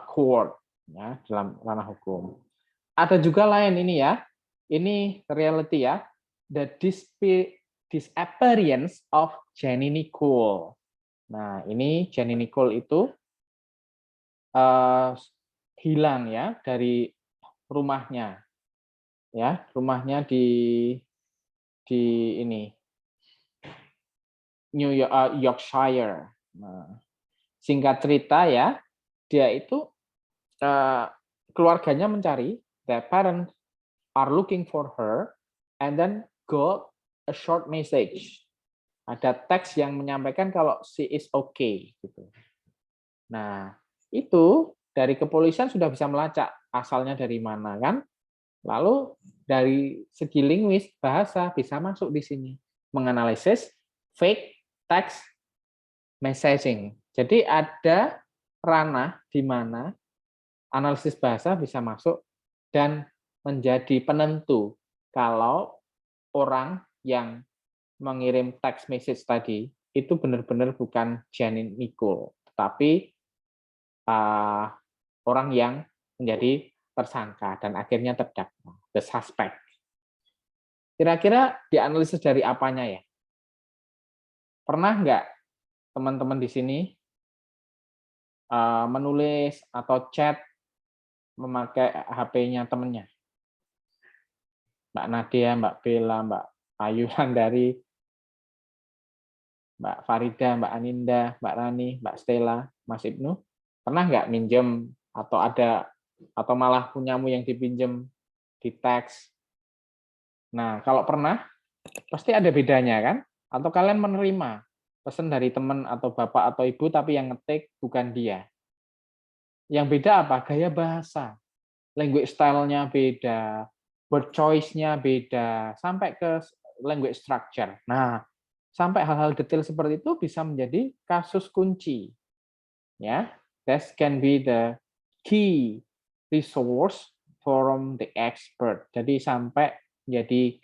Speaker 1: court, ya, dalam ranah hukum. Ada juga lain ini ya. Ini reality ya. The disappearance of Jenny Nicole. Nah, ini Jenny Nicole itu hilang ya dari rumahnya. Ya, rumahnya di ini Yorkshire. Nah, singkat cerita ya, dia itu keluarganya mencari, their parents are looking for her, and then got a short message. Ada teks yang menyampaikan kalau she is okay. Gitu. Nah, itu dari kepolisian sudah bisa melacak asalnya dari mana kan. Lalu dari segi linguis bahasa bisa masuk di sini menganalisis fake text messaging. Jadi ada ranah di mana analisis bahasa bisa masuk dan menjadi penentu kalau orang yang mengirim text message tadi itu benar-benar bukan Jenny Nicole, tetapi orang yang menjadi tersangka dan akhirnya terdakwa, the suspect. Kira-kira dianalisis dari apanya ya? Pernah nggak teman-teman di sini menulis atau chat memakai HP-nya temannya? Mbak Nadia, Mbak Bella, Mbak Ayu Landari, Mbak Farida, Mbak Aninda, Mbak Rani, Mbak Stella, Mas Ibnu, pernah nggak minjem atau malah punyamu yang dipinjem di teks? Nah, kalau pernah, pasti ada bedanya kan? Atau kalian menerima pesan dari teman atau bapak atau ibu, tapi yang ngetik bukan dia. Yang beda apa? Gaya bahasa. Language style-nya beda, word choice-nya beda, sampai ke language structure. Nah, sampai hal-hal detail seperti itu bisa menjadi kasus kunci. Ya, that can be the key resource from the expert. Jadi sampai jadi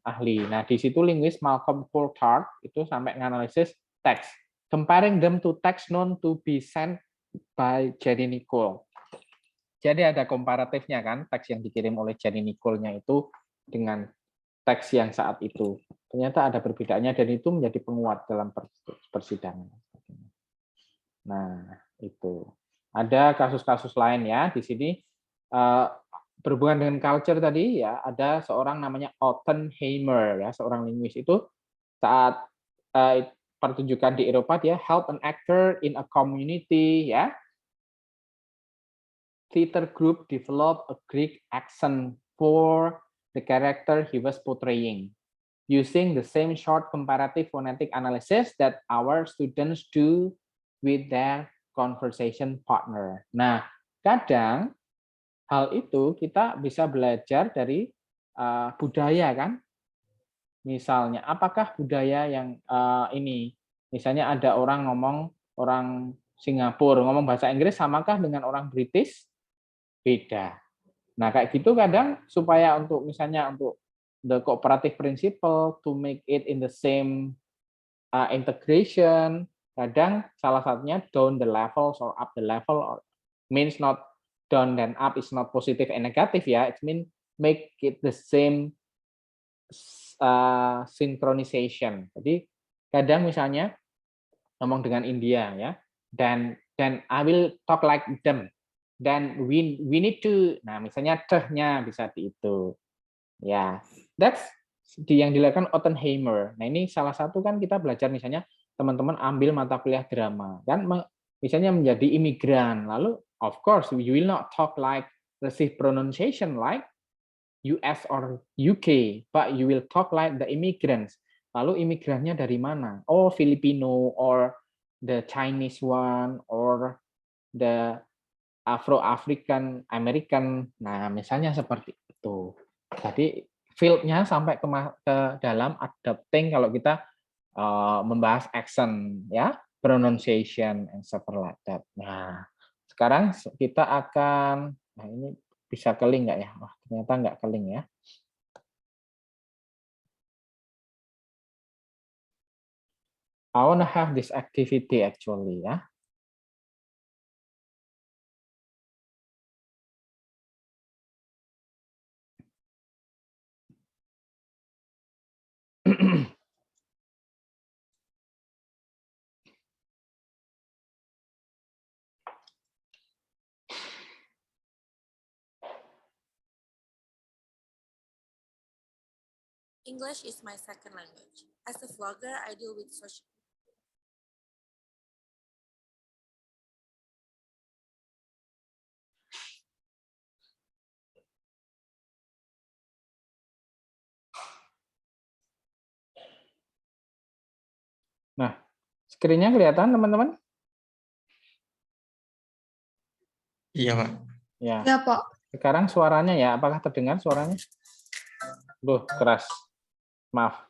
Speaker 1: ahli. Nah, di situ linguis Malcolm Coulthard itu sampai menganalisis teks, comparing them to text known to be sent by Jenny Nicole. Jadi ada komparatifnya kan, teks yang dikirim oleh Jenny Nicole-nya itu dengan teks yang saat itu. Ternyata ada perbedaannya dan itu menjadi penguat dalam persidangan. Nah, itu. Ada kasus-kasus lain ya di sini berhubungan dengan culture tadi ya, ada seorang namanya Oppenheimer ya, seorang linguis itu saat pertunjukan di Eropa dia help an actor in a community ya. Theater group develop a Greek accent for the character he was portraying using the same short comparative phonetic analysis that our students do with their conversation partner. Nah, kadang hal itu kita bisa belajar dari budaya kan. Misalnya, apakah budaya yang ini, misalnya ada orang Singapura ngomong bahasa Inggris samakah dengan orang British? Beda. Nah, kayak gitu kadang supaya untuk misalnya untuk the cooperative principle to make it in the same integration, kadang salah satunya down the levels or up the level, or means not down dan up is not positive and negative ya, it mean make it the same synchronization. Jadi kadang misalnya ngomong dengan India ya, then I will talk like them. Dan we need to, nah misalnya tehnya bisa di itu, ya. That's yang dilakukan Oppenheimer. Nah ini salah satu kan kita belajar misalnya teman-teman ambil mata kuliah drama kan, misalnya menjadi imigran, lalu of course you will not talk like receive pronunciation like US or UK, but you will talk like the immigrants. Lalu imigrannya dari mana? Oh Filipino or the Chinese one or the Afro-African, American, nah misalnya seperti itu. Jadi field-nya sampai ke dalam adapting kalau kita membahas accent, ya, pronunciation and stuff like that. Nah, sekarang kita akan, nah ini bisa ke link nggak ya? Wah, ternyata nggak ke link ya. I want to have this activity actually ya.
Speaker 6: English is my second language. As a vlogger, I deal with social.
Speaker 1: Nah, screen-nya kelihatan teman-teman?
Speaker 3: Iya, Pak.
Speaker 1: Ya.
Speaker 5: Ya, Pak.
Speaker 1: Sekarang suaranya ya, apakah terdengar suaranya? Duh, keras. Maaf.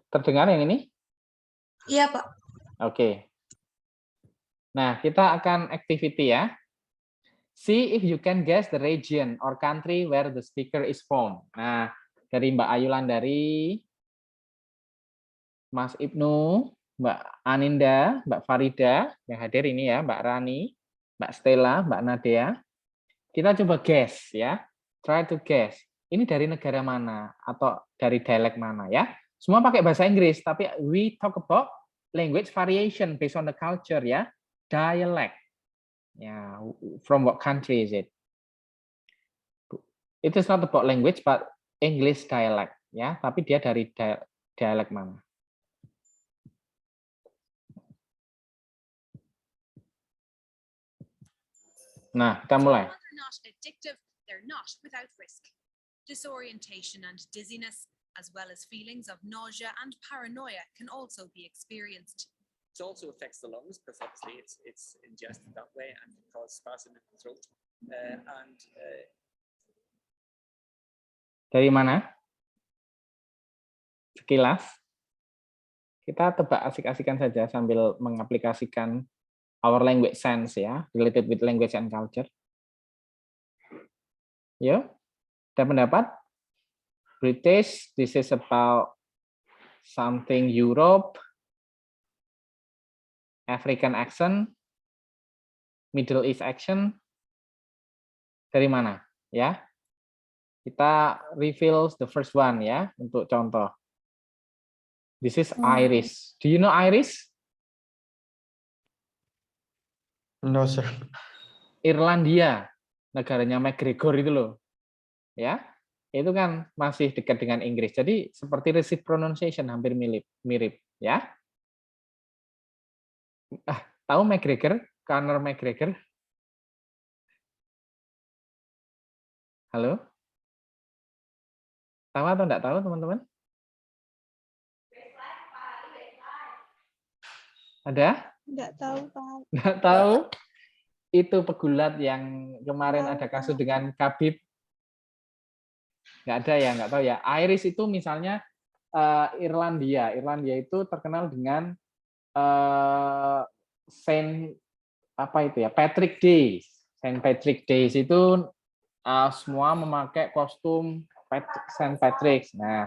Speaker 1: Terdengar yang ini?
Speaker 5: Iya, Pak.
Speaker 1: Oke. Nah, kita akan activity ya. See if you can guess the region or country where the speaker is from. Nah, dari Mbak Ayulandari, Mas Ibnu, Mbak Aninda, Mbak Farida yang hadir ini ya, Mbak Rani, Mbak Stella, Mbak Nadia. Kita coba guess ya. Try to guess. Ini dari negara mana atau dari dialek mana ya? Semua pakai bahasa Inggris, tapi we talk about language variation based on the culture ya. Dialect. Ya, from what country is it? It is not about language but English dialect ya, tapi dia dari dialek mana? Nah, kita mulai.
Speaker 6: While they're not addictive, they're not without risk. Disorientation and dizziness, as well as feelings of nausea and paranoia, can also be experienced.
Speaker 7: It also affects the lungs because obviously it's ingested that way and can cause spasm in the throat.
Speaker 1: Dari mana? Sekilas. Kita tebak asik-asikan saja sambil mengaplikasikan our language sense ya, related with language and culture. Yo, ada pendapat? British, this is about something Europe, African accent, Middle East accent. Dari mana? Ya, kita reveal the first one ya untuk contoh. This is Irish. Do you know Irish?
Speaker 3: No, sir.
Speaker 1: Irlandia, negaranya McGregor itu loh. Ya, itu kan masih dekat dengan Inggris. Jadi seperti receive pronunciation hampir mirip ya. Tahu McGregor? Conor McGregor? Halo? Tahu atau enggak tahu, teman-teman? Ada?
Speaker 2: Enggak tahu, Pak.
Speaker 1: Enggak tahu? Itu pegulat yang kemarin ada kasus dengan Khabib. Nggak ada ya, nggak tahu ya. Irish itu misalnya Irlandia. Irlandia itu terkenal dengan Saint apa itu ya, Patrick Days. Saint Patrick Days itu semua memakai kostum Saint Patrick. Nah,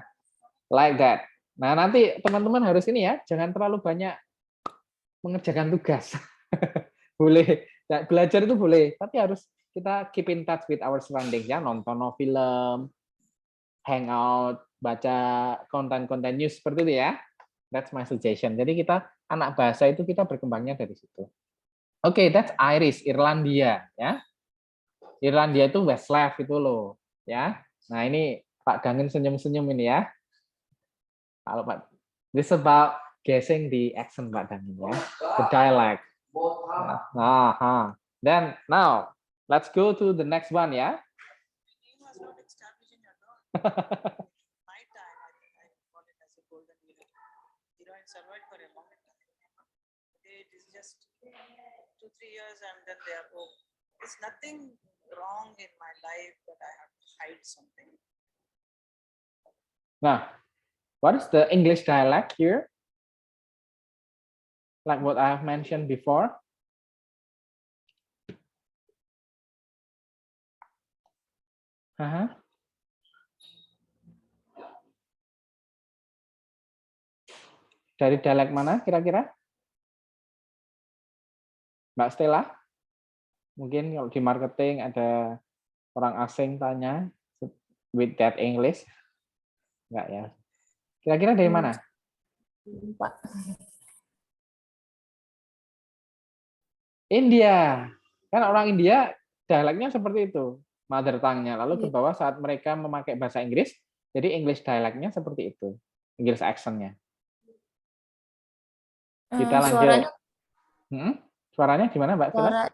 Speaker 1: like that. Nah, nanti teman-teman harus ini ya, jangan terlalu banyak mengerjakan tugas. Boleh, ya, belajar itu boleh, tapi harus kita keep in touch with our surroundings ya, nonton film, hangout, baca konten-konten news seperti itu ya. That's my suggestion. Jadi kita anak bahasa itu kita berkembangnya dari situ. Oke, that's Irish, Irlandia ya. Irlandia itu Westlav itu loh, ya. Nah, ini Pak Gangen senyum-senyum ini ya. Kalau Pak, this about guessing the accent Pak Gangen ya, the dialect. Then now let's go to the next one ya.
Speaker 7: My time, I call it as a golden era. Heroine survived for a long time. It is just 2-3 years and then they are over. There's nothing wrong in my life that I have to hide something.
Speaker 1: Nah, what is the English dialect here? Like what I have mentioned before. Aha. Dari dialek mana kira-kira? Mbak Stella? Mungkin kalau di marketing ada orang asing tanya with that English. Enggak ya. Kira-kira dari mana?
Speaker 5: Pak.
Speaker 1: India. Kan orang India dialeknya seperti itu, mother tongue-nya. Lalu ke bawah saat mereka memakai bahasa Inggris, jadi English dialeknya seperti itu. English accent-nya. Kita lanjut.
Speaker 5: Suaranya,
Speaker 1: Suaranya gimana, Mbak Stella?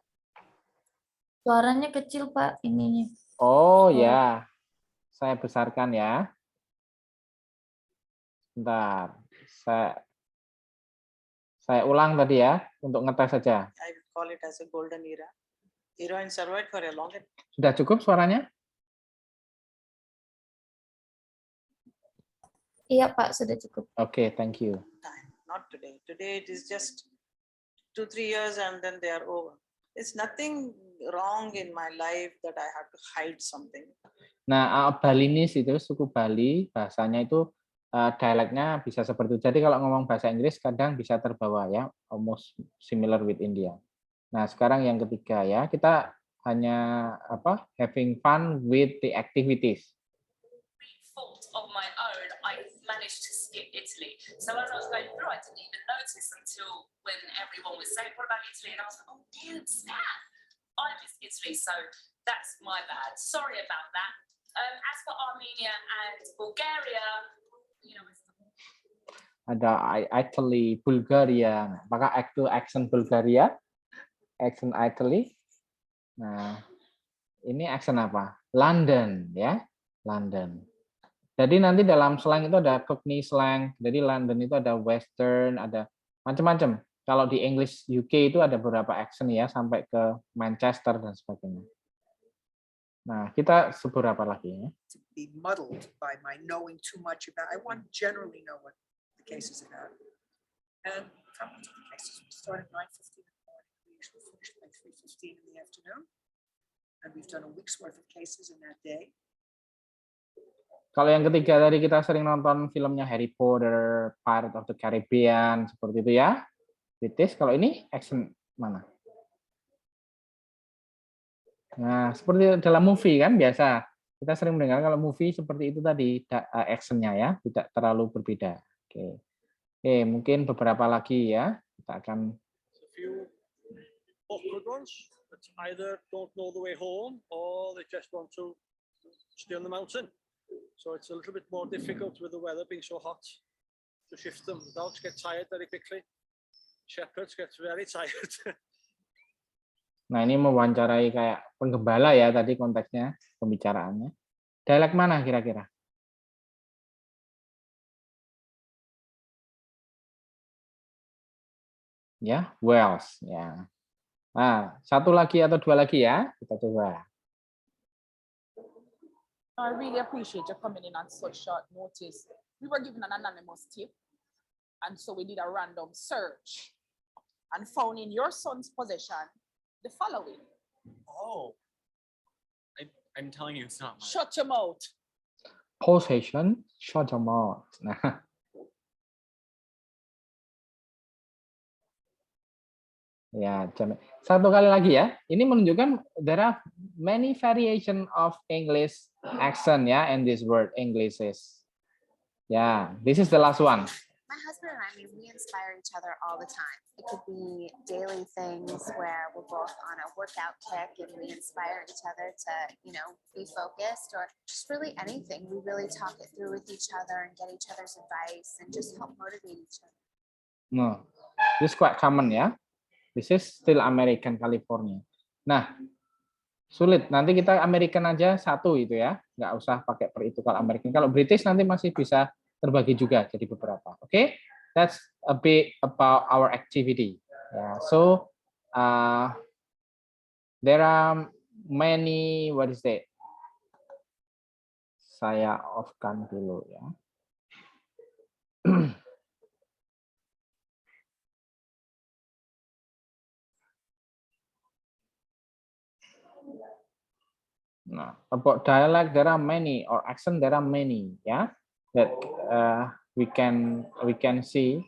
Speaker 5: Suaranya kecil, Pak, ininya.
Speaker 1: Oh ya, saya besarkan ya. Bentar, saya ulang tadi ya, untuk ngetes saja.
Speaker 7: I would call it as a golden era. Heroine survived for a long time.
Speaker 1: Sudah cukup suaranya?
Speaker 5: Iya, Pak, sudah cukup.
Speaker 1: Oke, thank you.
Speaker 7: Not today. Today it is just 2-3 years and then they are over. It's nothing wrong in my life that I have to hide something.
Speaker 1: Nah, Balinis itu suku Bali, bahasanya itu dialeknya bisa seperti itu. Jadi kalau ngomong bahasa Inggris kadang bisa terbawa ya, almost similar with India. Nah, sekarang yang ketiga ya, kita hanya having fun with the activities.
Speaker 8: Fault of my own, I managed to skip Italy. So as I was going through, I didn't even notice until when everyone was saying, "What about Italy?" And I was like, "Oh, damn, snap! I missed Italy." So that's my bad. Sorry about that. As for Armenia and Bulgaria, you know,
Speaker 1: Ada Italy, Bulgaria. Apakah accent Bulgaria? Accent Italy. Nah, ini accent apa? London, ya. London. Jadi nanti dalam slang itu ada Cockney slang. Jadi London itu ada Western, ada macam-macam. Kalau di English UK itu ada beberapa accent ya, sampai ke Manchester dan sebagainya. Nah, kita seberapa lagi ya?
Speaker 9: To be muddled by my knowing too much about. I want to generally know what the cases about. And how much of the cases we start at 9:15 in the morning. We usually finish by 3:15 in the afternoon. And we've done a week's worth of cases in that day.
Speaker 1: Kalau yang ketiga tadi kita sering nonton filmnya Harry Potter, Pirates of the Caribbean, seperti itu ya. British, kalau ini accent mana? Nah, seperti dalam movie kan biasa. Kita sering mendengar kalau movie seperti itu tadi, accent-nya ya, tidak terlalu berbeda. Oke. Oke, mungkin beberapa lagi ya. Kita akan
Speaker 10: awkward ones that either don't know the way home or they just want to stay on the mountain. So it's a little bit more difficult with the weather being so hot to shift them. The dogs get tired very quickly. Shepherds get very tired.
Speaker 1: Nah, ini mewawancarai kayak penggembala ya tadi konteksnya, pembicaraannya. Dialek mana kira-kira? Ya, Wales. Ya. Nah, satu lagi atau dua lagi ya, kita coba.
Speaker 11: I really appreciate you coming in on such short notice. We were given an anonymous tip, and so we did a random search and found in your son's possession the following.
Speaker 12: Oh, I'm telling you it's not mine.
Speaker 11: Shut your mouth.
Speaker 1: Possession, shut your mouth. Nah. Ya, satu kali lagi ya. Ini menunjukkan there are many variation of English accent ya, in this word Englishes. Yeah, this is the last one.
Speaker 13: My husband and I mean, we inspire each other all the time. It could be daily things where we're both on a workout kick and we inspire each other to, you know, be focused, or just really anything. We really talk it through with each other and get each other's advice and just help motivate each other.
Speaker 1: No, this is quite common ya. This is still American, California. Nah, sulit. Nanti kita American aja satu itu ya. Nggak usah pakai per itu kalau American. Kalau British nanti masih bisa terbagi juga jadi beberapa. Oke, that's a bit about our activity. So there are many, what is that? Saya off-kan dulu ya. Nah, about dialect there are many, or accent there are many, ya, that we can see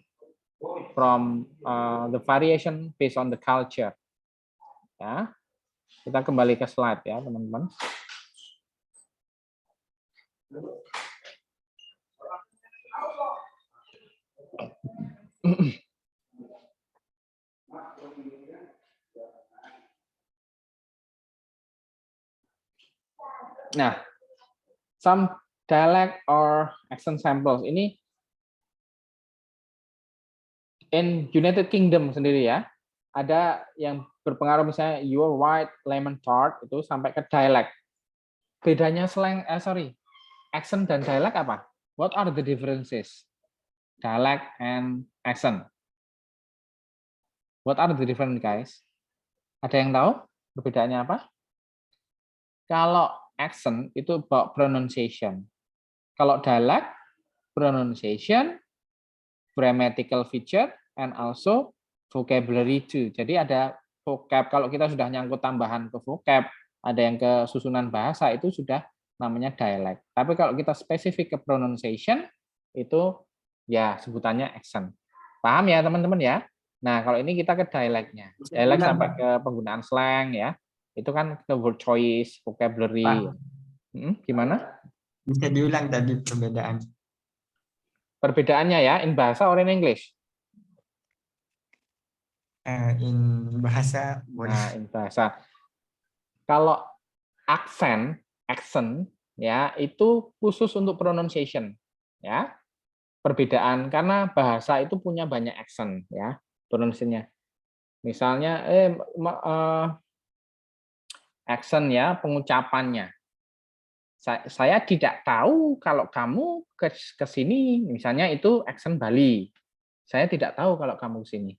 Speaker 1: from the variation based on the culture. Ya, kita kembali ke slide ya teman-teman. Nah, some dialect or accent samples ini in United Kingdom sendiri ya, ada yang berpengaruh misalnya your white lemon tart itu sampai ke dialect. Bedanya accent dan dialect apa? What are the differences? Dialect and accent. What are the difference, guys? Ada yang tahu perbedaannya apa? Kalau accent itu about pronunciation. Kalau dialect, pronunciation, grammatical feature, and also vocabulary too. Jadi ada vocab, kalau kita sudah nyangkut tambahan ke vocab, ada yang ke susunan bahasa, itu sudah namanya dialect. Tapi kalau kita spesifik ke pronunciation, itu ya sebutannya accent. Paham ya teman-teman ya? Nah kalau ini kita ke dialectnya. Dialect sampai ke penggunaan slang ya. Itu kan ke word choice, vocabulary. Gimana?
Speaker 3: Bisa diulang tadi perbedaan.
Speaker 1: Perbedaannya ya, in bahasa or in English?
Speaker 3: In bahasa.
Speaker 1: Nah, in bahasa. Kalau accent ya itu khusus untuk pronunciation ya. Perbedaan karena bahasa itu punya banyak accent ya, pronunciation-nya. Misalnya accent ya, pengucapannya. Saya tidak tahu kalau kamu ke sini, misalnya itu accent Bali. Saya tidak tahu kalau kamu ke sini.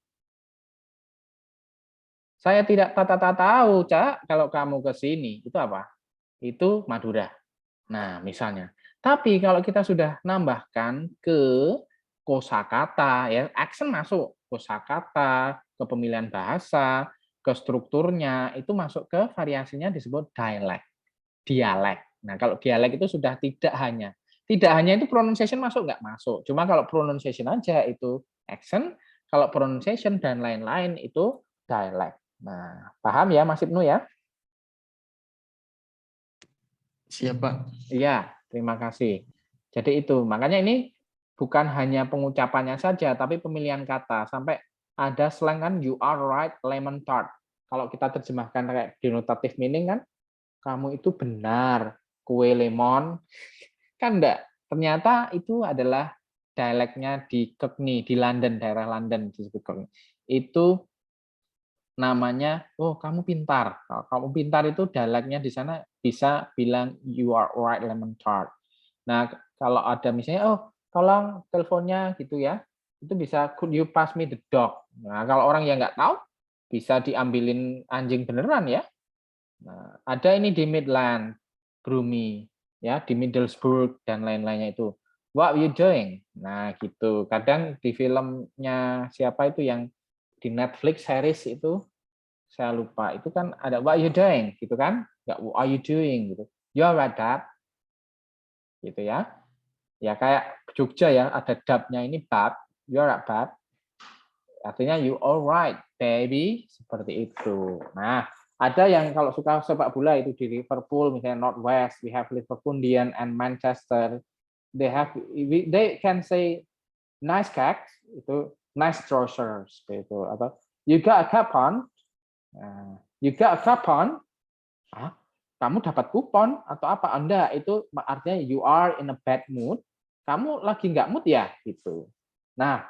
Speaker 1: Saya tidak tahu, Cak, kalau kamu ke sini. Itu apa? Itu Madura. Nah, misalnya. Tapi kalau kita sudah nambahkan ke kosakata, ya, accent masuk, kosakata, ke pemilihan bahasa, ke strukturnya, itu masuk ke variasinya disebut dialek. Nah, kalau dialek itu sudah tidak hanya itu pronunciation masuk nggak masuk. Cuma kalau pronunciation aja itu accent, kalau pronunciation dan lain-lain itu dialek. Nah, paham ya Mas Ibnu ya?
Speaker 3: Siapa?
Speaker 1: Iya, terima kasih. Jadi itu, makanya ini bukan hanya pengucapannya saja, tapi pemilihan kata. Sampai ada slang kan, you are right, lemon tart. Kalau kita terjemahkan kayak denotative meaning kan, kamu itu benar, kue lemon. Kan enggak. Ternyata itu adalah dialeknya di Cockney, di London, daerah London disebut Cockney. Itu namanya, oh kamu pintar. Kalau kamu pintar itu dialeknya di sana bisa bilang you are right lemon tart. Nah, kalau ada misalnya, oh tolong teleponnya gitu ya, itu bisa could you pass me the dog. Nah, kalau orang yang nggak tahu, bisa diambilin anjing beneran ya. Nah, ada ini di Midland, Brumi, ya di Middlesbrough dan lain-lainnya itu. What are you doing? Nah, gitu. Kadang di filmnya siapa itu yang di Netflix series itu saya lupa. Itu kan ada what are you doing gitu kan? Enggak what are you doing gitu. You are right, Dad. Gitu ya. Ya kayak Jogja ya, ada dub-nya ini bab. You are right, bab. Artinya you all right, baby. Seperti itu. Nah, ada yang kalau suka sepak bola itu di Liverpool, misalnya Northwest, we have Liverpoolian and Manchester. They can say nice cats, itu nice trousers, gitu. Atau you got a coupon, you got a coupon, kamu dapat kupon atau apa? Anda itu artinya you are in a bad mood, kamu lagi nggak mood ya, gitu. Nah,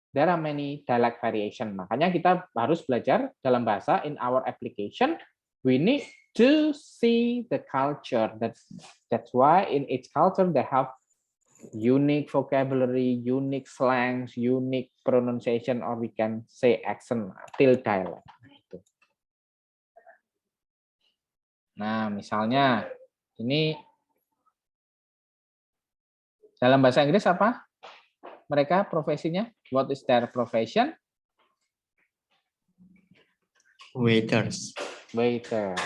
Speaker 1: there are many dialect variation. Makanya kita harus belajar dalam bahasa in our application. We need to see the culture. That's why in each culture they have unique vocabulary, unique slangs, unique pronunciation, or we can say accent till dialect. Nah, misalnya ini dalam bahasa Inggris apa? Mereka profesinya? What is their profession?
Speaker 3: Waiters.
Speaker 1: Waiter.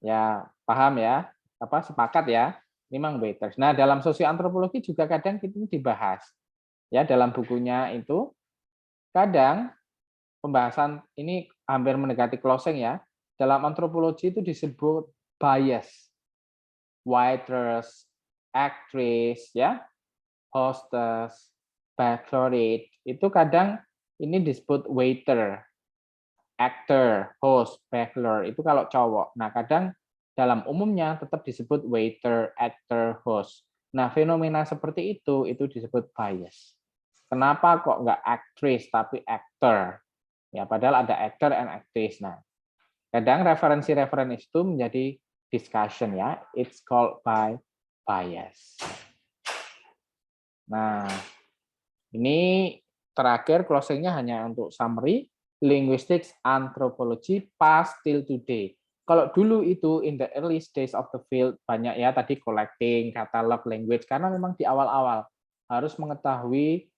Speaker 1: Ya, Paham ya? Sepakat ya? Ini memang waiters. Nah, dalam sosioantropologi juga kadang itu dibahas. Ya, dalam bukunya itu kadang pembahasan ini hampir mendekati closing ya. Dalam antropologi itu disebut bias. Waiters, actress ya, hostess, bachelorette, itu kadang ini disebut waiter, actor, host, bachelor, itu kalau cowok. Nah, kadang dalam umumnya tetap disebut waiter, actor, host. Nah, fenomena seperti itu disebut bias. Kenapa kok nggak actress tapi actor? Ya, padahal ada actor and actress. Nah, kadang referensi-referensi itu menjadi discussion ya. It's called by bias. Nah, ini terakhir closingnya hanya untuk summary. Linguistics anthropology past till today. Kalau dulu itu in the early stage of the field banyak ya tadi collecting, catalog, language, karena memang di awal-awal harus mengetahui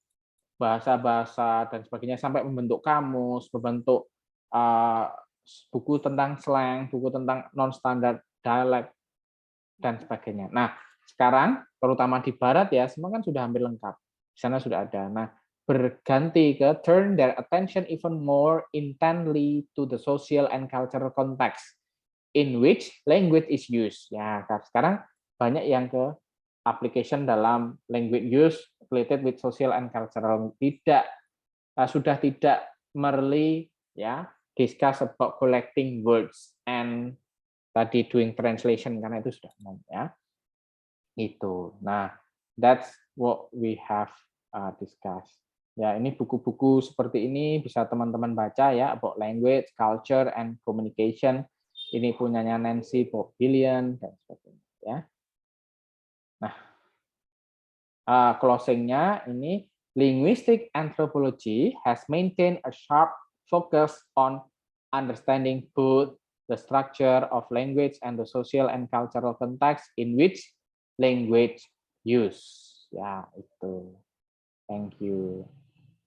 Speaker 1: bahasa-bahasa dan sebagainya sampai membentuk kamus, membentuk buku tentang slang, buku tentang non-standard dialect dan sebagainya. Nah, sekarang terutama di barat ya semua kan sudah hampir lengkap. Di sana sudah ada. Nah, berganti ke turn their attention even more intently to the social and cultural context in which language is used. Ya, sekarang banyak yang ke application dalam language use related with social and cultural, sudah tidak merely ya discuss about collecting words and tadi doing translation karena itu sudah ya itu. Nah, that's what we have discussed. Ya, ini buku-buku seperti ini bisa teman-teman baca ya, about language, culture, and communication. Ini punyanya Nancy Bobillion dan sebagainya. Ya. Nah, closingnya ini linguistic anthropology has maintained a sharp focus on understanding both the structure of language and the social and cultural context in which language use. Ya, itu. Thank you.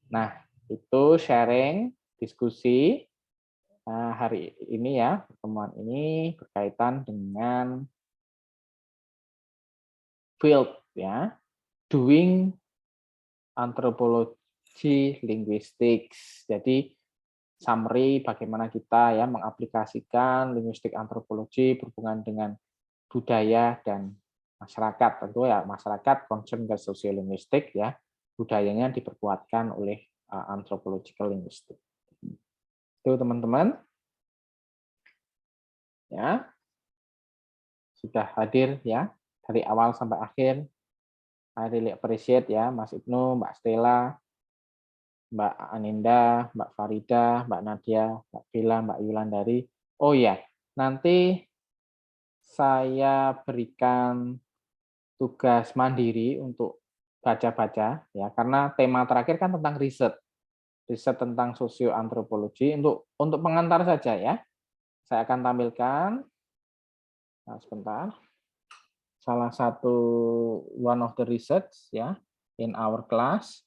Speaker 1: Nah, itu sharing, diskusi hari ini ya, pertemuan ini berkaitan dengan field ya, doing anthropology linguistics. Jadi summary bagaimana kita ya mengaplikasikan linguistik antropologi berhubungan dengan budaya dan masyarakat. Tentu ya masyarakat concern ke sosiolinguistik ya, budayanya diperkuatkan oleh anthropological linguistik. Itu teman-teman. Ya. Sudah hadir ya dari awal sampai akhir. I really appreciate ya Mas Ibnu, Mbak Stella, Mbak Aninda, Mbak Farida, Mbak Nadia, Mbak Vila, Mbak Yulandari. Oh ya, nanti saya berikan tugas mandiri untuk baca-baca ya, karena tema terakhir kan tentang riset tentang sosioantropologi. Untuk pengantar saja ya, saya akan tampilkan. Nah, sebentar. Salah satu one of the research ya in our class.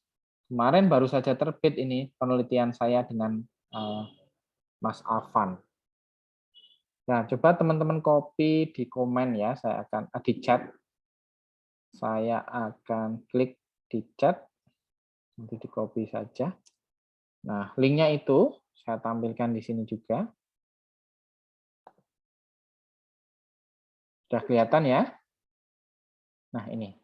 Speaker 1: Kemarin baru saja terbit ini penelitian saya dengan Mas Afan. Nah, coba teman-teman copy di komen ya, saya akan di chat. Saya akan klik di chat. Nanti di copy saja. Nah, linknya itu saya tampilkan di sini juga. Sudah kelihatan ya? Nah, ini.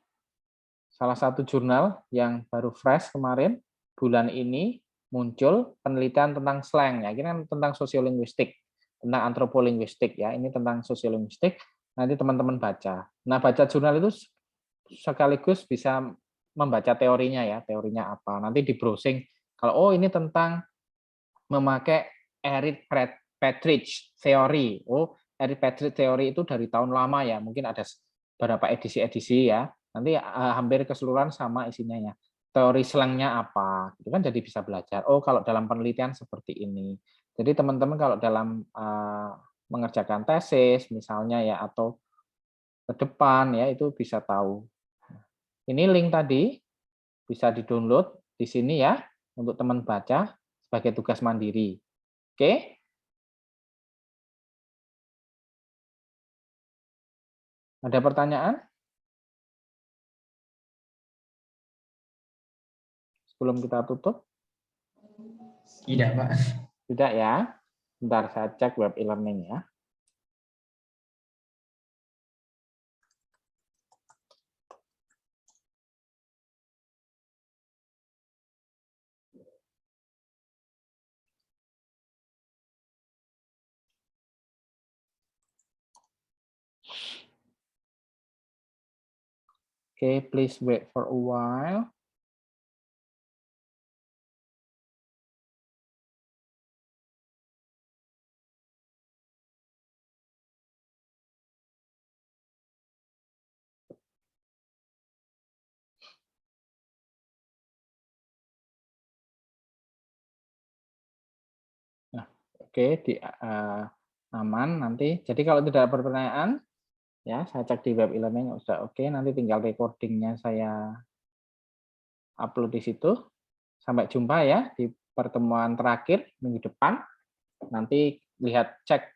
Speaker 1: Salah satu jurnal yang baru fresh kemarin, bulan ini muncul penelitian tentang slang. Ya, ini kan tentang sosiolinguistik, tentang antropolinguistik ya. Ini tentang sosiolinguistik. Nanti teman-teman baca. Nah, baca jurnal itu sekaligus bisa membaca teorinya ya, teorinya apa. Nanti di browsing. Kalau ini tentang memakai Eric Petrich teori. Eric Petrich teori itu dari tahun lama ya. Mungkin ada beberapa edisi-edisi ya. Nanti hampir keseluruhan sama isinya ya. Teori slangnya apa? Itu kan jadi bisa belajar. Kalau dalam penelitian seperti ini. Jadi teman-teman kalau dalam mengerjakan tesis misalnya ya atau ke depan ya itu bisa tahu. Ini link tadi bisa di-download di sini ya untuk teman baca sebagai tugas mandiri. Oke? Ada pertanyaan? Sebelum kita tutup?
Speaker 12: Tidak, Pak.
Speaker 1: Tidak ya. Bentar saya cek web e-learning ya. Okay, please wait for a while. Nah, oke, di aman nanti. Jadi kalau tidak ada pertanyaan, ya saya cek di web e-learning sudah oke. Nanti tinggal recordingnya saya upload di situ. Sampai jumpa ya di pertemuan terakhir minggu depan. Nanti lihat cek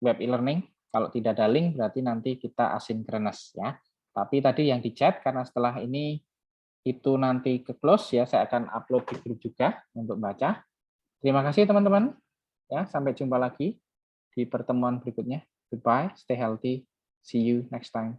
Speaker 1: web e-learning. Kalau tidak ada link berarti nanti kita asynchronous ya. Tapi tadi yang di chat karena setelah ini itu nanti ke close ya, saya akan upload di grup juga untuk baca. Terima kasih teman-teman. Ya, sampai jumpa lagi di pertemuan berikutnya. Goodbye, stay healthy. See you next time.